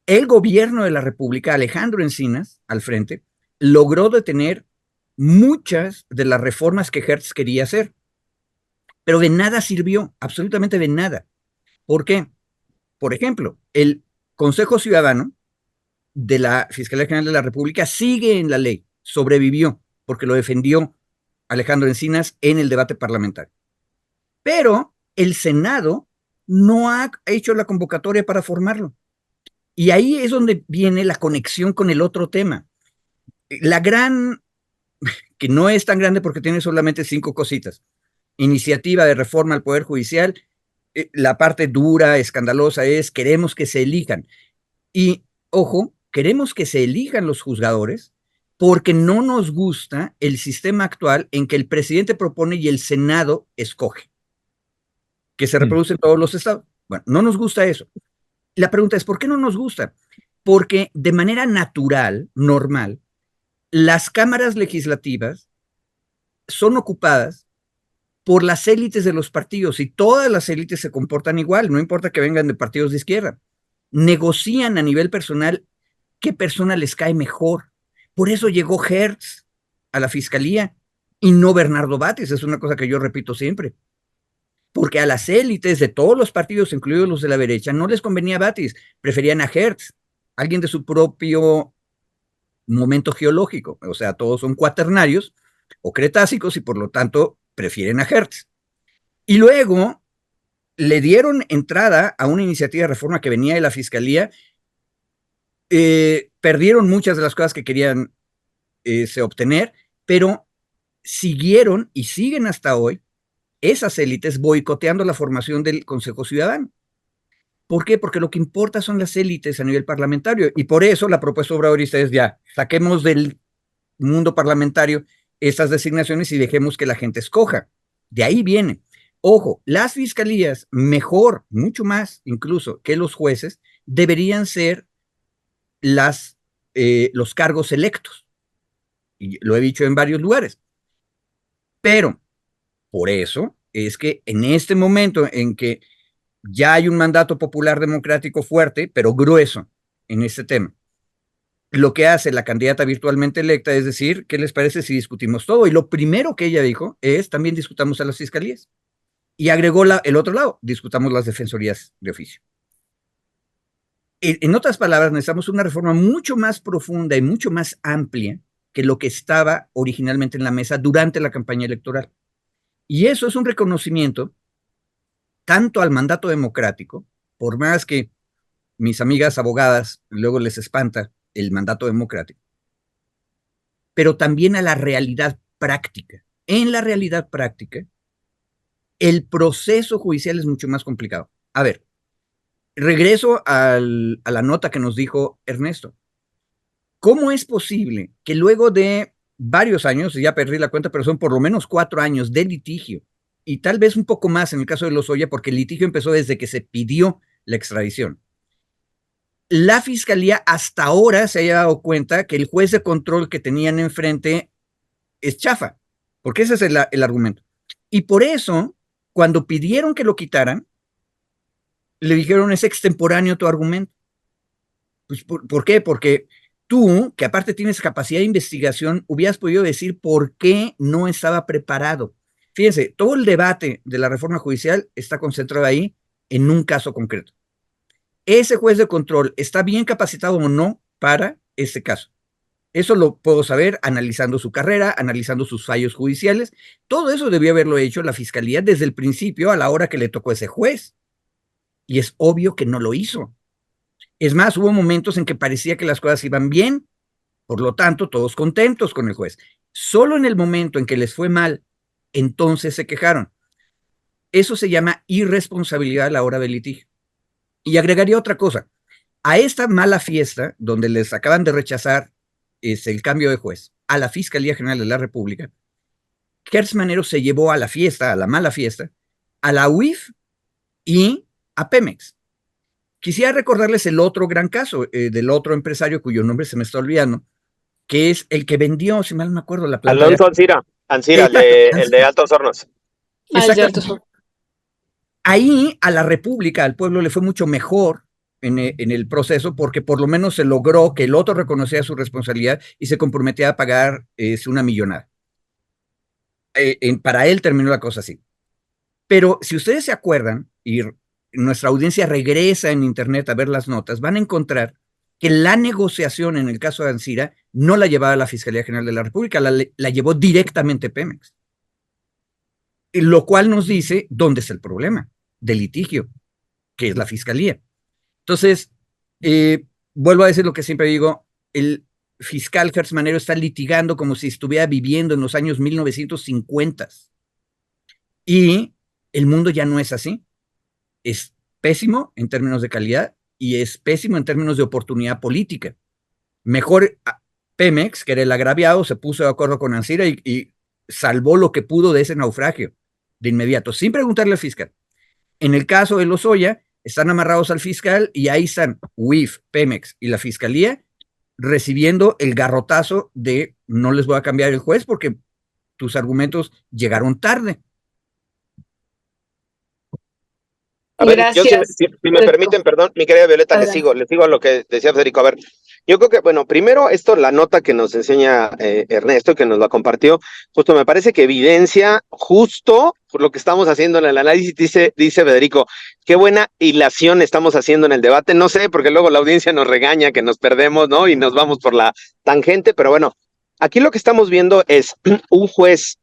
El gobierno de la República, Alejandro Encinas, al frente, logró detener muchas de las reformas que Hertz quería hacer, pero de nada sirvió, absolutamente de nada. ¿Por qué? Por ejemplo, el Consejo Ciudadano de la Fiscalía General de la República sigue en la ley, sobrevivió, porque lo defendió Alejandro Encinas en el debate parlamentario. Pero el Senado no ha hecho la convocatoria para formarlo. Y ahí es donde viene la conexión con el otro tema. La gran, que no es tan grande porque tiene solamente 5 cositas, iniciativa de reforma al Poder Judicial, la parte dura, escandalosa es, queremos que se elijan. Y, ojo, queremos que se elijan los juzgadores porque no nos gusta el sistema actual en que el presidente propone y el Senado escoge, que se reproduce en todos los estados. Bueno, no nos gusta eso. La pregunta es, ¿por qué no nos gusta? Porque de manera natural, normal, las cámaras legislativas son ocupadas por las élites de los partidos y todas las élites se comportan igual, no importa que vengan de partidos de izquierda. Negocian a nivel personal qué persona les cae mejor. Por eso llegó Hertz a la fiscalía y no Bernardo Batis, es una cosa que yo repito siempre. Porque a las élites de todos los partidos, incluidos los de la derecha, no les convenía Batis, preferían a Hertz, alguien de su propio momento geológico, o sea, todos son cuaternarios o cretácicos y por lo tanto prefieren a Hertz. Y luego le dieron entrada a una iniciativa de reforma que venía de la fiscalía, perdieron muchas de las cosas que querían obtener, pero siguieron y siguen hasta hoy esas élites boicoteando la formación del Consejo Ciudadano. ¿Por qué? Porque lo que importa son las élites a nivel parlamentario y por eso la propuesta obradorista es ya, saquemos del mundo parlamentario estas designaciones y dejemos que la gente escoja. De ahí viene. Ojo, las fiscalías, mejor, mucho más incluso que los jueces, deberían ser los cargos electos. Y lo he dicho en varios lugares. Pero por eso es que en este momento en que ya hay un mandato popular democrático fuerte, pero grueso en este tema, lo que hace la candidata virtualmente electa es decir, ¿qué les parece si discutimos todo? Y lo primero que ella dijo es, también discutamos a las fiscalías. Y agregó el otro lado, discutamos las defensorías de oficio. En otras palabras, necesitamos una reforma mucho más profunda y mucho más amplia que lo que estaba originalmente en la mesa durante la campaña electoral. Y eso es un reconocimiento tanto al mandato democrático, por más que mis amigas abogadas luego les espanta el mandato democrático, pero también a la realidad práctica. En la realidad práctica, el proceso judicial es mucho más complicado. A ver, regreso a la nota que nos dijo Ernesto. ¿Cómo es posible que luego de varios años, ya perdí la cuenta, pero son por lo menos 4 años de litigio, y tal vez un poco más en el caso de Lozoya, porque el litigio empezó desde que se pidió la extradición, la fiscalía hasta ahora se haya dado cuenta que el juez de control que tenían enfrente es chafa? Porque ese es el argumento. Y por eso, cuando pidieron que lo quitaran, le dijeron, es extemporáneo tu argumento. Pues, ¿por qué? Porque tú, que aparte tienes capacidad de investigación, hubieras podido decir por qué no estaba preparado. Fíjense, todo el debate de la reforma judicial está concentrado ahí en un caso concreto. ¿Ese juez de control está bien capacitado o no para este caso? Eso lo puedo saber analizando su carrera, analizando sus fallos judiciales. Todo eso debió haberlo hecho la fiscalía desde el principio a la hora que le tocó a ese juez. Y es obvio que no lo hizo. Es más, hubo momentos en que parecía que las cosas iban bien, por lo tanto, todos contentos con el juez. Solo en el momento en que les fue mal, entonces se quejaron. Eso se llama irresponsabilidad a la hora del litigio. Y agregaría otra cosa. A esta mala fiesta, donde les acaban de rechazar el cambio de juez, a la Fiscalía General de la República, Gertz Manero se llevó a la fiesta, a la mala fiesta, a la UIF y a Pemex. Quisiera recordarles el otro gran caso del otro empresario cuyo nombre se me está olvidando, que es el que vendió, si mal no me acuerdo, la planta. Alonso Ancira, el de Altos Hornos. Exacto. Ahí a la República, al pueblo, le fue mucho mejor en el proceso porque por lo menos se logró que el otro reconociera su responsabilidad y se comprometía a pagar una millonada. Para él terminó la cosa así. Pero si ustedes se acuerdan, y nuestra audiencia regresa en internet a ver las notas, van a encontrar que la negociación en el caso de Ancira no la llevaba la Fiscalía General de la República, la llevó directamente Pemex. Lo cual nos dice dónde es el problema del litigio, que es la Fiscalía. Entonces, vuelvo a decir lo que siempre digo, el fiscal Gertz Manero está litigando como si estuviera viviendo en los años 1950. Y el mundo ya no es así. Es pésimo en términos de calidad y es pésimo en términos de oportunidad política. Mejor Pemex, que era el agraviado, se puso de acuerdo con Ancira y salvó lo que pudo de ese naufragio de inmediato, sin preguntarle al fiscal. En el caso de Lozoya, están amarrados al fiscal y ahí están UIF, Pemex y la Fiscalía recibiendo el garrotazo de no les voy a cambiar el juez porque tus argumentos llegaron tarde. A ver, Gracias. si me permiten, perdón, mi querida Violeta, le sigo a lo que decía Federico. A ver, yo creo que, bueno, primero la nota que nos enseña Ernesto, que nos la compartió, justo me parece que evidencia justo por lo que estamos haciendo en el análisis, dice Federico, qué buena hilación estamos haciendo en el debate, no sé, porque luego la audiencia nos regaña que nos perdemos, ¿no? Y nos vamos por la tangente, pero bueno, aquí lo que estamos viendo es un juez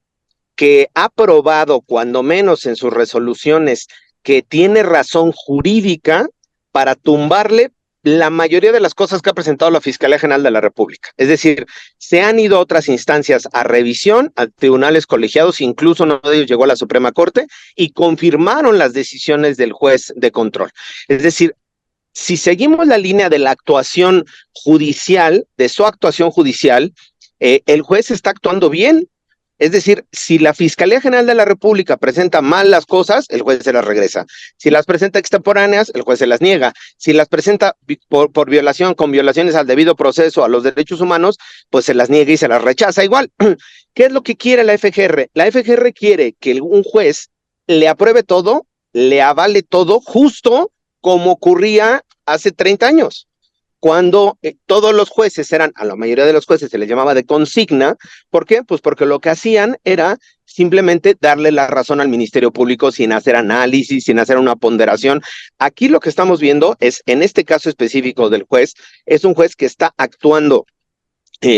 que ha probado, cuando menos en sus resoluciones, que tiene razón jurídica para tumbarle la mayoría de las cosas que ha presentado la Fiscalía General de la República. Es decir, se han ido a otras instancias a revisión, a tribunales colegiados, incluso uno de ellos llegó a la Suprema Corte y confirmaron las decisiones del juez de control. Es decir, si seguimos la línea de la actuación judicial, de su actuación judicial, el juez está actuando bien. Es decir, si la Fiscalía General de la República presenta mal las cosas, el juez se las regresa. Si las presenta extemporáneas, el juez se las niega. Si las presenta por violación, con violaciones al debido proceso, a los derechos humanos, pues se las niega y se las rechaza igual. ¿Qué es lo que quiere la FGR? La FGR quiere que un juez le apruebe todo, le avale todo, justo como ocurría hace 30 años. Cuando todos los jueces eran, a la mayoría de los jueces se les llamaba de consigna. ¿Por qué? Pues porque lo que hacían era simplemente darle la razón al Ministerio Público sin hacer análisis, sin hacer una ponderación. Aquí lo que estamos viendo es, en este caso específico del juez, es un juez que está actuando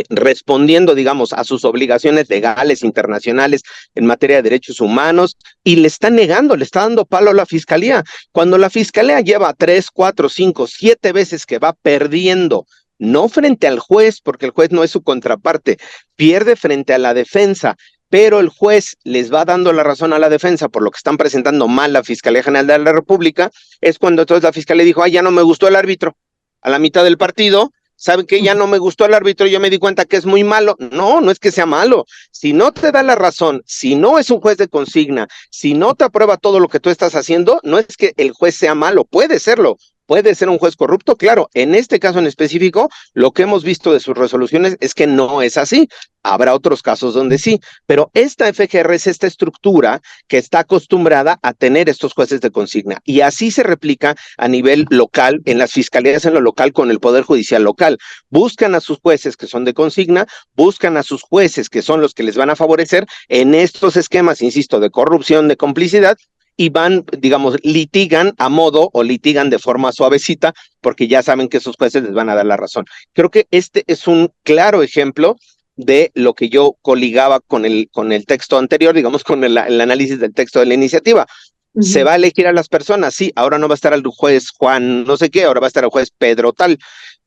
respondiendo, digamos, a sus obligaciones legales, internacionales, en materia de derechos humanos, y le está negando, le está dando palo a la Fiscalía. Cuando la Fiscalía lleva 3, 4, 5, 7 veces que va perdiendo, no frente al juez, porque el juez no es su contraparte, pierde frente a la defensa, pero el juez les va dando la razón a la defensa por lo que están presentando mal la Fiscalía General de la República, es cuando entonces la Fiscalía dijo, ya no me gustó el árbitro, a la mitad del partido. ¿Saben qué? Ya no me gustó el árbitro, yo me di cuenta que es muy malo. No, no es que sea malo. Si no te da la razón, si no es un juez de consigna, si no te aprueba todo lo que tú estás haciendo, no es que el juez sea malo, puede serlo. Puede ser un juez corrupto, claro. En este caso en específico, lo que hemos visto de sus resoluciones es que no es así. Habrá otros casos donde sí, pero esta FGR es esta estructura que está acostumbrada a tener estos jueces de consigna y así se replica a nivel local, en las fiscalías en lo local con el Poder Judicial local. Buscan a sus jueces que son de consigna, buscan a sus jueces que son los que les van a favorecer en estos esquemas, insisto, de corrupción, de complicidad, y van, digamos, litigan a modo o litigan de forma suavecita porque ya saben que esos jueces les van a dar la razón. Creo que este es un claro ejemplo de lo que yo coligaba con el texto anterior, digamos, con el análisis del texto de la iniciativa. Se va a elegir a las personas, sí, ahora no va a estar el juez Juan no sé qué, ahora va a estar el juez Pedro tal.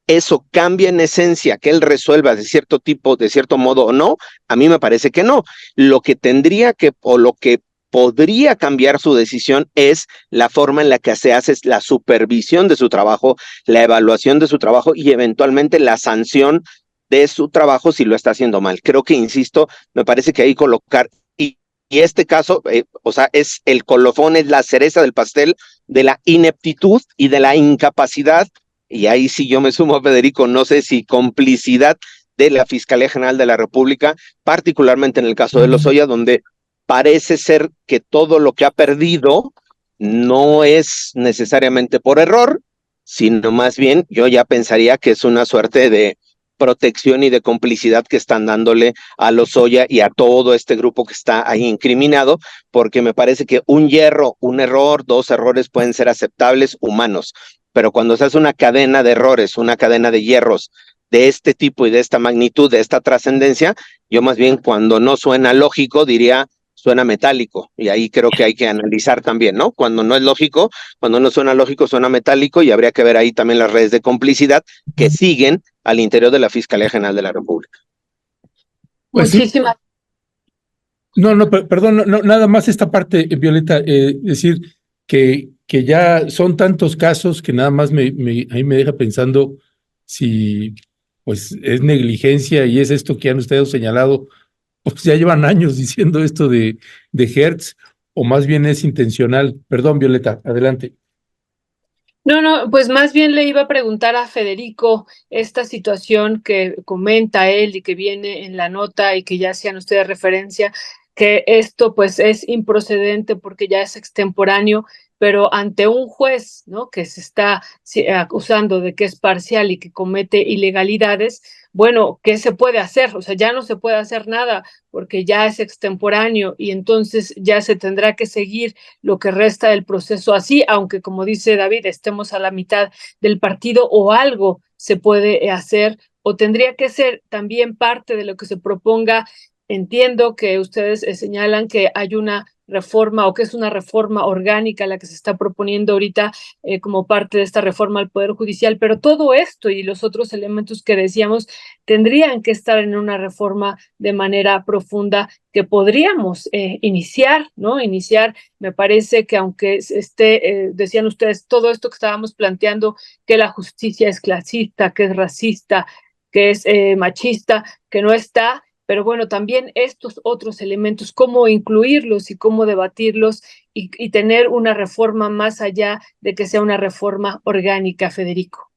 Eso cambia en esencia, que él resuelva de cierto tipo, de cierto modo o no, a mí me parece que no. Lo que tendría que, o lo que podría cambiar su decisión es la forma en la que se hace la supervisión de su trabajo, la evaluación de su trabajo y eventualmente la sanción de su trabajo si lo está haciendo mal. Creo que, insisto, me parece que ahí colocar, y este caso, o sea, es el colofón, es la cereza del pastel de la ineptitud y de la incapacidad, y ahí sí yo me sumo a Federico, no sé si complicidad de la Fiscalía General de la República, particularmente en el caso de Lozoya, donde parece ser que todo lo que ha perdido no es necesariamente por error, sino más bien yo ya pensaría que es una suerte de protección y de complicidad que están dándole a Lozoya y a todo este grupo que está ahí incriminado, porque me parece que un error, 2 errores pueden ser aceptables, humanos, pero cuando se hace una cadena de errores, una cadena de hierros de este tipo y de esta magnitud, de esta trascendencia, yo más bien cuando no suena lógico diría suena metálico, y ahí creo que hay que analizar también, ¿no? Cuando no es lógico, cuando no suena lógico, suena metálico, y habría que ver ahí también las redes de complicidad que siguen al interior de la Fiscalía General de la República. Pues sí. Muchísimas. Perdón, nada más esta parte, Violeta, decir que ya son tantos casos que nada más ahí me deja pensando si pues es negligencia y es esto que han ustedes señalado, pues ya llevan años diciendo esto de Hertz, o más bien es intencional. Perdón, Violeta, adelante. No, pues más bien le iba a preguntar a Federico esta situación que comenta él y que viene en la nota y que ya hacían ustedes referencia, que esto pues es improcedente porque ya es extemporáneo, pero ante un juez, ¿no? Que se está acusando de que es parcial y que comete ilegalidades, bueno, ¿qué se puede hacer? O sea, ya no se puede hacer nada porque ya es extemporáneo y entonces ya se tendrá que seguir lo que resta del proceso así, aunque como dice David, estemos a la mitad del partido o algo se puede hacer o tendría que ser también parte de lo que se proponga. Entiendo que ustedes señalan que hay una reforma o que es una reforma orgánica la que se está proponiendo ahorita como parte de esta reforma al Poder Judicial, pero todo esto y los otros elementos que decíamos tendrían que estar en una reforma de manera profunda que podríamos iniciar, ¿no? Iniciar, me parece que aunque decían ustedes, todo esto que estábamos planteando, que la justicia es clasista, que es racista, que es machista, que no está, pero bueno, también estos otros elementos, cómo incluirlos y cómo debatirlos y tener una reforma más allá de que sea una reforma orgánica, Federico.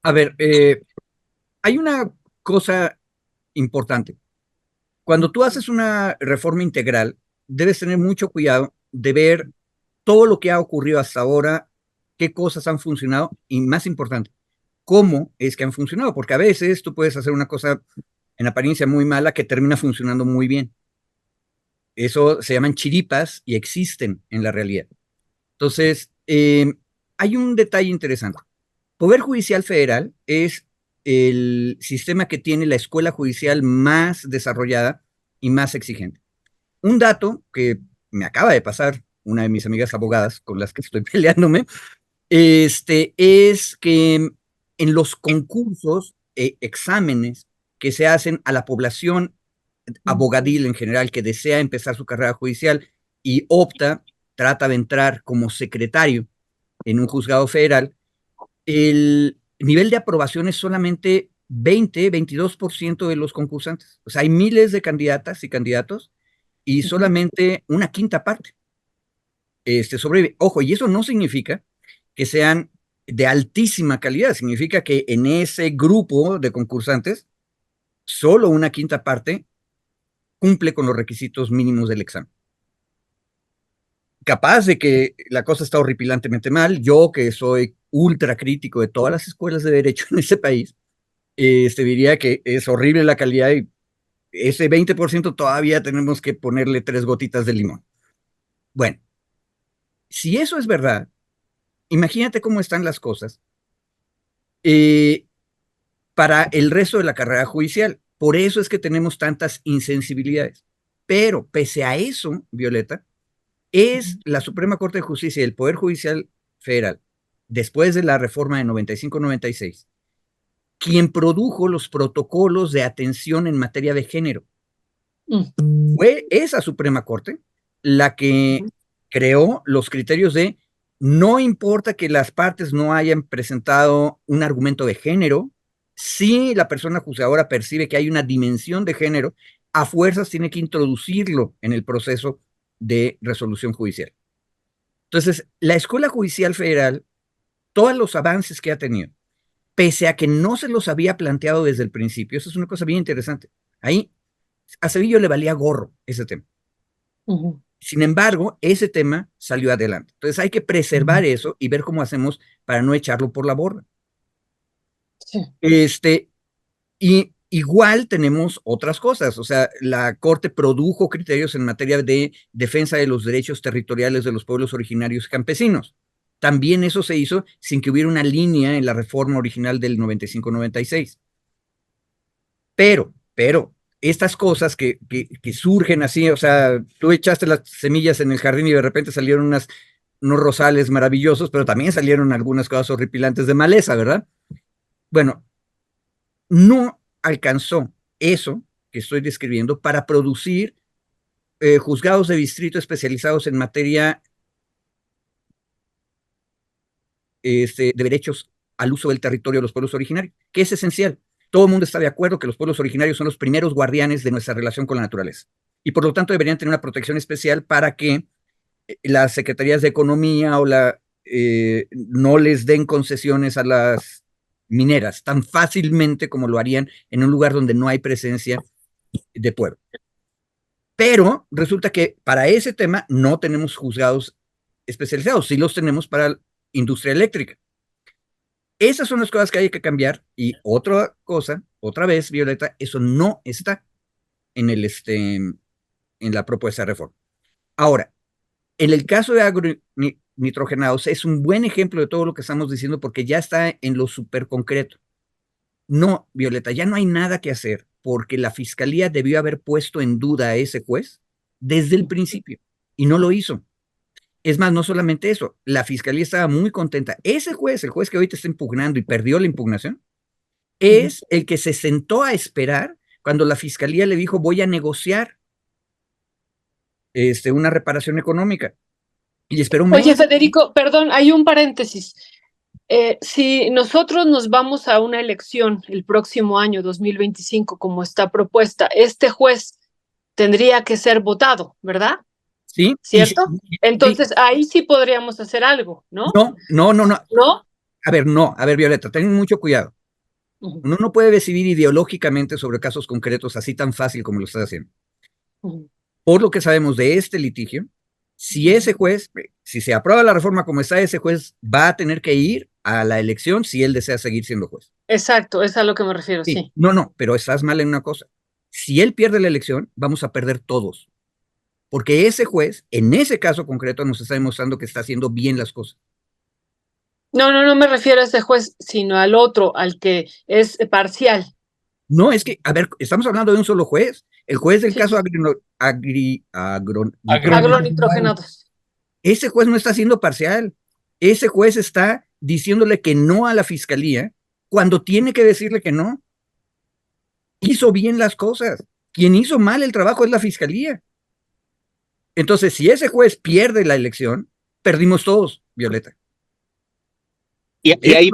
A ver, hay una cosa importante. Cuando tú haces una reforma integral, debes tener mucho cuidado de ver todo lo que ha ocurrido hasta ahora, qué cosas han funcionado y, más importante, cómo es que han funcionado, porque a veces tú puedes hacer una cosa en apariencia muy mala que termina funcionando muy bien. Eso se llaman chiripas y existen en la realidad. Entonces, hay un detalle interesante. Poder Judicial Federal es el sistema que tiene la escuela judicial más desarrollada y más exigente. Un dato que me acaba de pasar una de mis amigas abogadas con las que estoy peleándome, es que en los concursos, exámenes que se hacen a la población abogadil en general que desea empezar su carrera judicial y trata de entrar como secretario en un juzgado federal, el nivel de aprobación es solamente 22% de los concursantes. O sea, hay miles de candidatas y candidatos y solamente una quinta parte sobrevive. Ojo, y eso no significa que sean de altísima calidad, significa que en ese grupo de concursantes, solo una quinta parte cumple con los requisitos mínimos del examen. Capaz de que la cosa está horripilantemente mal, yo que soy ultra crítico de todas las escuelas de derecho en este país, diría que es horrible la calidad y ese 20% todavía tenemos que ponerle 3 gotitas de limón. Bueno, si eso es verdad, imagínate cómo están las cosas para el resto de la carrera judicial. Por eso es que tenemos tantas insensibilidades. Pero pese a eso, Violeta, es la Suprema Corte de Justicia y el Poder Judicial Federal, después de la reforma de 95-96, quien produjo los protocolos de atención en materia de género. Fue esa Suprema Corte la que creó los criterios de no importa que las partes no hayan presentado un argumento de género, si la persona juzgadora percibe que hay una dimensión de género, a fuerzas tiene que introducirlo en el proceso de resolución judicial. Entonces, la Escuela Judicial Federal, todos los avances que ha tenido, pese a que no se los había planteado desde el principio, eso es una cosa bien interesante. Ahí a Cedillo le valía gorro ese tema. Sin embargo, ese tema salió adelante. Entonces hay que preservar eso y ver cómo hacemos para no echarlo por la borda. Sí. Y igual tenemos otras cosas. O sea, la Corte produjo criterios en materia de defensa de los derechos territoriales de los pueblos originarios y campesinos. también eso se hizo sin que hubiera una línea en la reforma original del 95-96. Pero, estas cosas que surgen así, o sea, tú echaste las semillas en el jardín y de repente salieron unos rosales maravillosos, pero también salieron algunas cosas horripilantes de maleza, ¿verdad? Bueno, no alcanzó eso que estoy describiendo para producir juzgados de distrito especializados en materia de derechos al uso del territorio de los pueblos originarios, que es esencial. Todo el mundo está de acuerdo que los pueblos originarios son los primeros guardianes de nuestra relación con la naturaleza y por lo tanto deberían tener una protección especial para que las secretarías de economía o no les den concesiones a las mineras tan fácilmente como lo harían en un lugar donde no hay presencia de pueblo. Pero resulta que para ese tema no tenemos juzgados especializados, sí los tenemos para industria eléctrica. Esas son las cosas que hay que cambiar. Y otra cosa, otra vez, Violeta, eso no está en la propuesta de reforma. Ahora, en el caso de agronitrogenados es un buen ejemplo de todo lo que estamos diciendo porque ya está en lo súper concreto. No, Violeta, ya no hay nada que hacer porque la fiscalía debió haber puesto en duda a ese juez desde el principio y no lo hizo. Es más, no solamente eso, la fiscalía estaba muy contenta. Ese juez, el juez que ahorita está impugnando y perdió la impugnación, es el que se sentó a esperar cuando la fiscalía le dijo voy a negociar una reparación económica. Y esperó un mes. Oye, Federico, perdón, hay un paréntesis. Si nosotros nos vamos a una elección el próximo año 2025, como está propuesta, este juez tendría que ser votado, ¿verdad? Sí. ¿Cierto? Entonces, ahí sí podríamos hacer algo, ¿no? No. ¿No? A ver, Violeta, ten mucho cuidado. Uno no puede decidir ideológicamente sobre casos concretos así tan fácil como lo estás haciendo. Por lo que sabemos de este litigio, si ese juez, si se aprueba la reforma como está, ese juez va a tener que ir a la elección si él desea seguir siendo juez. Exacto, es a lo que me refiero, sí. No, pero estás mal en una cosa. Si él pierde la elección, vamos a perder todos. Porque ese juez, en ese caso concreto, nos está demostrando que está haciendo bien las cosas. No me refiero a ese juez, sino al otro, al que es parcial. No, es que, a ver, estamos hablando de un solo juez. El juez del caso agronitrogenados. Ese juez no está siendo parcial. Ese juez está diciéndole que no a la fiscalía cuando tiene que decirle que no. Hizo bien las cosas. Quien hizo mal el trabajo es la fiscalía. Entonces, si ese juez pierde la elección, perdimos todos, Violeta. Y ahí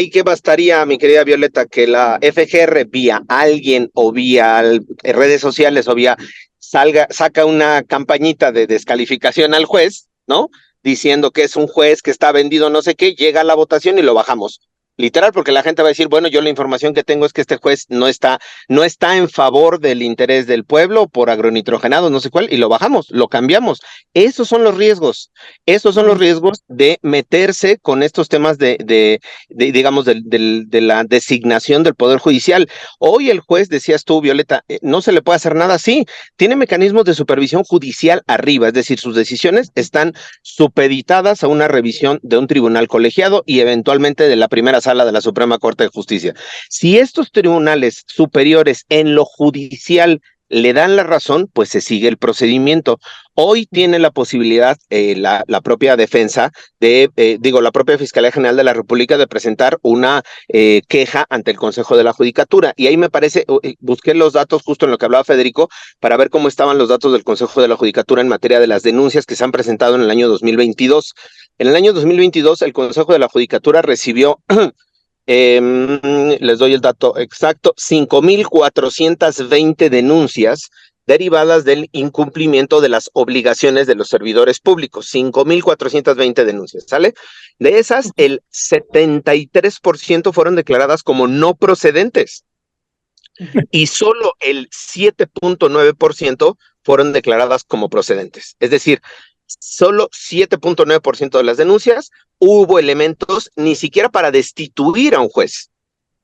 qué bastaría, mi querida Violeta, que la FGR vía alguien o vía redes sociales o vía saca una campañita de descalificación al juez, ¿no? Diciendo que es un juez que está vendido no sé qué, llega a la votación y lo bajamos. Literal, porque la gente va a decir, bueno, yo la información que tengo es que este juez no está en favor del interés del pueblo por agronitrogenados, no sé cuál, y lo bajamos, lo cambiamos. Esos son los riesgos de meterse con estos temas de la designación del Poder Judicial. Hoy el juez, decías tú, Violeta, no se le puede hacer nada así, tiene mecanismos de supervisión judicial arriba, es decir, sus decisiones están supeditadas a una revisión de un tribunal colegiado y eventualmente de la primera sala de la Suprema Corte de Justicia. Si estos tribunales superiores en lo judicial le dan la razón, pues se sigue el procedimiento. Hoy tiene la posibilidad la propia defensa la propia Fiscalía General de la República de presentar una queja ante el Consejo de la Judicatura. Y ahí me parece, busqué los datos justo en lo que hablaba Federico para ver cómo estaban los datos del Consejo de la Judicatura en materia de las denuncias que se han presentado en el año 2022. En el año 2022, el Consejo de la Judicatura recibió les doy el dato exacto, 5,420 denuncias derivadas del incumplimiento de las obligaciones de los servidores públicos, 5,420 denuncias, ¿sale? De esas, el 73% fueron declaradas como no procedentes y solo el 7,9% fueron declaradas como procedentes. Es decir, solo 7,9% de las denuncias hubo elementos ni siquiera para destituir a un juez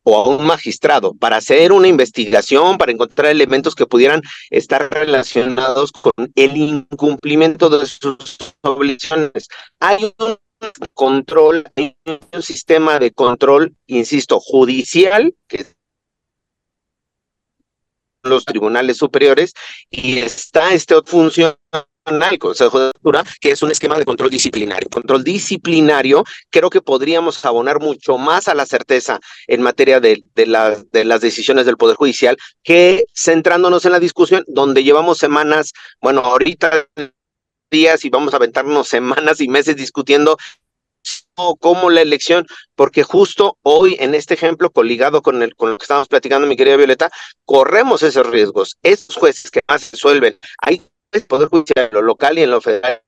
o a un magistrado, para hacer una investigación, para encontrar elementos que pudieran estar relacionados con el incumplimiento de sus obligaciones. Hay control, hay un sistema de control, insisto, judicial, que son los tribunales superiores, y está este otro funcional, el Consejo de Judicatura, que es un esquema de control disciplinario. Control disciplinario, creo que podríamos abonar mucho más a la certeza en materia de las decisiones del Poder Judicial, que centrándonos en la discusión, donde llevamos semanas, bueno, ahorita días y vamos a aventarnos semanas y meses discutiendo cómo la elección, porque justo hoy en este ejemplo, coligado con lo que estamos platicando, mi querida Violeta, corremos esos riesgos. Esos jueces que más se resuelven, hay Poder Judicial en lo local y en lo federal,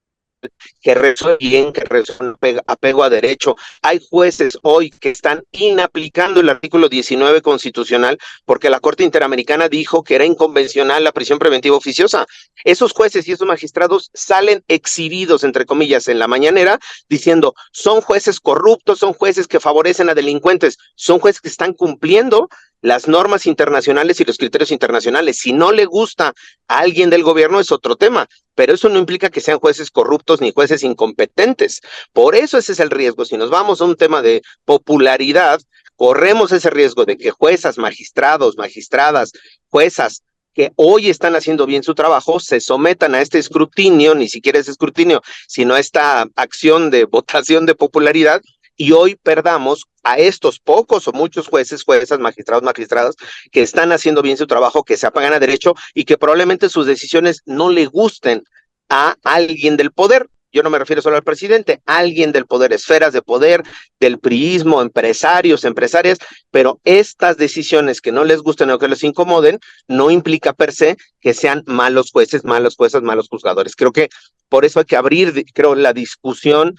que resuelven bien, que resuelven apego a derecho. Hay jueces hoy que están inaplicando el artículo 19 constitucional porque la Corte Interamericana dijo que era inconvencional la prisión preventiva oficiosa. Esos jueces y esos magistrados salen exhibidos, entre comillas, en la mañanera diciendo, son jueces corruptos, son jueces que favorecen a delincuentes, son jueces que están cumpliendo las normas internacionales y los criterios internacionales. Si no le gusta a alguien del gobierno es otro tema, pero eso no implica que sean jueces corruptos ni jueces incompetentes. Por eso ese es el riesgo. Si nos vamos a un tema de popularidad, corremos ese riesgo de que juezas, magistrados, magistradas, juezas que hoy están haciendo bien su trabajo, se sometan a este escrutinio, ni siquiera es escrutinio, sino a esta acción de votación de popularidad, y hoy perdamos a estos pocos o muchos jueces, juezas, magistrados, magistradas, que están haciendo bien su trabajo, que se apagan a derecho y que probablemente sus decisiones no le gusten a alguien del poder. Yo no me refiero solo al presidente, a alguien del poder, esferas de poder, del priismo, empresarios, empresarias, pero estas decisiones que no les gusten o que les incomoden, no implica per se que sean malos jueces, malos jueces, malos juzgadores. Creo que por eso hay que abrir, la discusión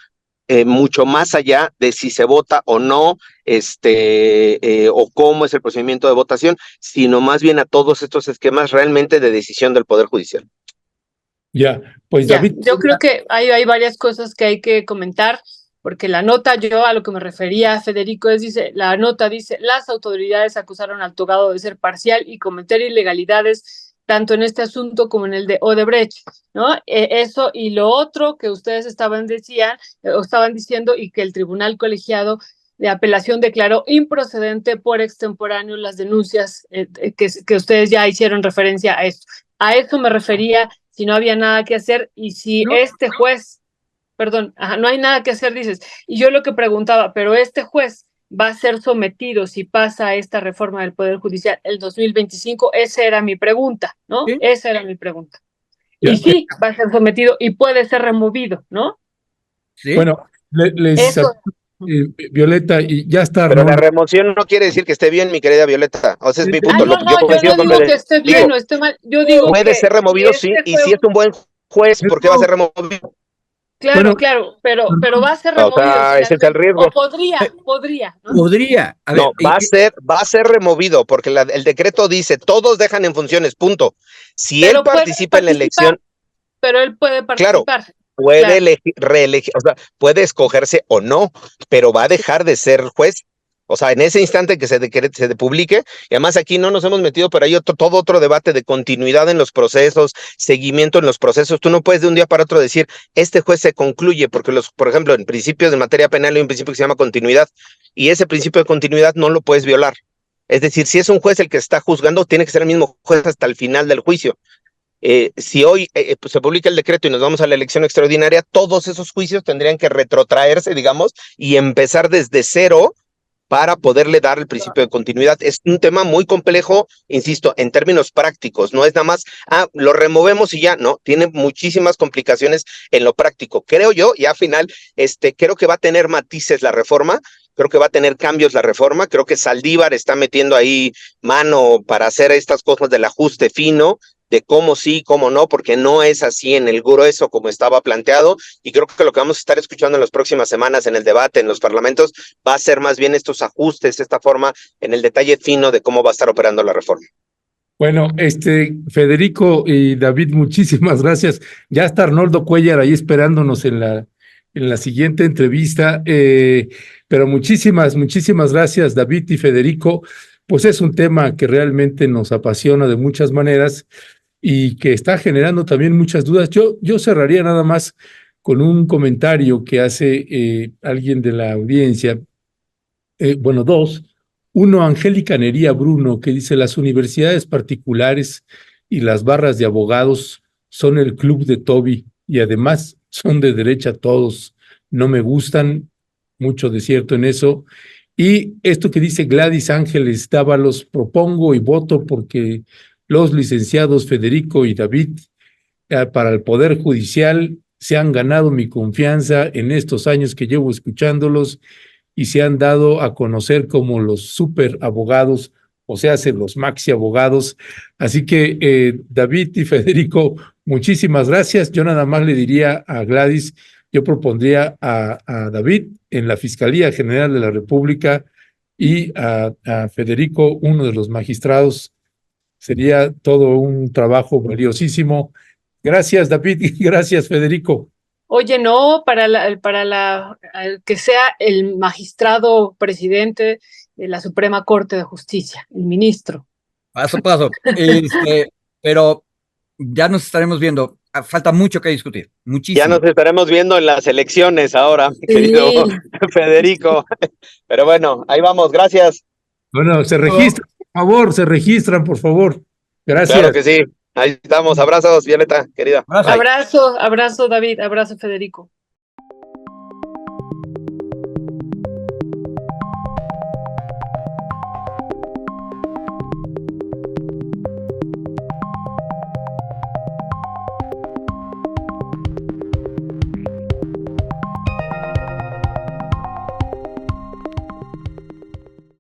mucho más allá de si se vota o no, o cómo es el procedimiento de votación, sino más bien a todos estos esquemas realmente de decisión del Poder Judicial. Ya, pues Ya, David. yo creo que hay varias cosas que hay que comentar, porque la nota, yo a lo que me refería, Federico, la nota dice, las autoridades acusaron al togado de ser parcial y cometer ilegalidades tanto en este asunto como en el de Odebrecht, ¿no? Eso y lo otro que ustedes estaban diciendo y que el Tribunal Colegiado de Apelación declaró improcedente por extemporáneo las denuncias que ustedes ya hicieron referencia a esto. A eso me refería, si no había nada que hacer y si este juez, no hay nada que hacer, dices. Y yo lo que preguntaba, pero este juez va a ser sometido si pasa esta reforma del Poder Judicial el 2025, esa era mi pregunta, ¿no? ¿Sí? Esa era mi pregunta. Ya. Y sí, va a ser sometido y puede ser removido, ¿no? ¿Sí? Bueno, Violeta, y ya está. Pero la remoción no quiere decir que esté bien, mi querida Violeta. O sea, es mi punto. Yo no digo que esté bien o esté mal. Yo digo puede ser removido, sí, y si es un buen juez, ¿por qué va a ser removido? Claro, pero va a ser removido. O sea, ese es el riesgo. O podría, ¿no? Podría. A ver, no, va a ser removido, porque el decreto dice, todos dejan en funciones, punto. Si él participa en la elección. Pero él puede participar. Claro, puede reelegir, o sea, puede escogerse o no, pero va a dejar de ser juez. O sea, en ese instante que se publique, y además aquí no nos hemos metido, pero hay todo otro debate de continuidad en los procesos, seguimiento en los procesos. Tú no puedes de un día para otro decir, este juez se concluye, porque por ejemplo, en principios de materia penal hay un principio que se llama continuidad, y ese principio de continuidad no lo puedes violar. Es decir, si es un juez el que está juzgando, tiene que ser el mismo juez hasta el final del juicio. Si hoy pues se publica el decreto y nos vamos a la elección extraordinaria, todos esos juicios tendrían que retrotraerse, digamos, y empezar desde cero para poderle dar el principio de continuidad. Es un tema muy complejo, insisto, en términos prácticos, no es nada más, lo removemos y ya, no, tiene muchísimas complicaciones en lo práctico. Creo yo, y al final, creo que va a tener matices la reforma, creo que va a tener cambios la reforma, creo que Saldívar está metiendo ahí mano para hacer estas cosas del ajuste fino, de cómo sí, cómo no, porque no es así en el grueso como estaba planteado, y creo que lo que vamos a estar escuchando en las próximas semanas en el debate, en los parlamentos, va a ser más bien estos ajustes, esta forma, en el detalle fino de cómo va a estar operando la reforma. Bueno, Federico y David, muchísimas gracias. Ya está Arnoldo Cuellar ahí esperándonos en la siguiente entrevista, pero muchísimas gracias, David y Federico. Pues es un tema que realmente nos apasiona de muchas maneras y que está generando también muchas dudas. Yo cerraría nada más con un comentario que hace alguien de la audiencia, bueno, dos. Uno, Angélica Nería Bruno, que dice: las universidades particulares y las barras de abogados son el club de Toby y además son de derecha todos. No me gustan, mucho de cierto en eso. Y esto que dice Gladys Ángeles Dávalos: propongo y voto porque los licenciados Federico y David para el Poder Judicial se han ganado mi confianza en estos años que llevo escuchándolos y se han dado a conocer como los super abogados, o sea, los maxi abogados. Así que David y Federico, muchísimas gracias. Yo nada más le diría a Gladys, yo propondría a David en la Fiscalía General de la República y a Federico, uno de los magistrados. Sería todo un trabajo valiosísimo. Gracias, David, y gracias, Federico. Oye, no, que sea el magistrado presidente de la Suprema Corte de Justicia, el ministro. Paso a paso. Pero ya nos estaremos viendo. Falta mucho que discutir. Muchísimo. Ya nos estaremos viendo en las elecciones ahora, mi querido Federico. Pero bueno, ahí vamos, gracias. Bueno, se registran, por favor, se registran, por favor. Gracias. Claro que sí. Ahí estamos. Abrazos, Violeta, querida. Abrazo, David, abrazo, Federico.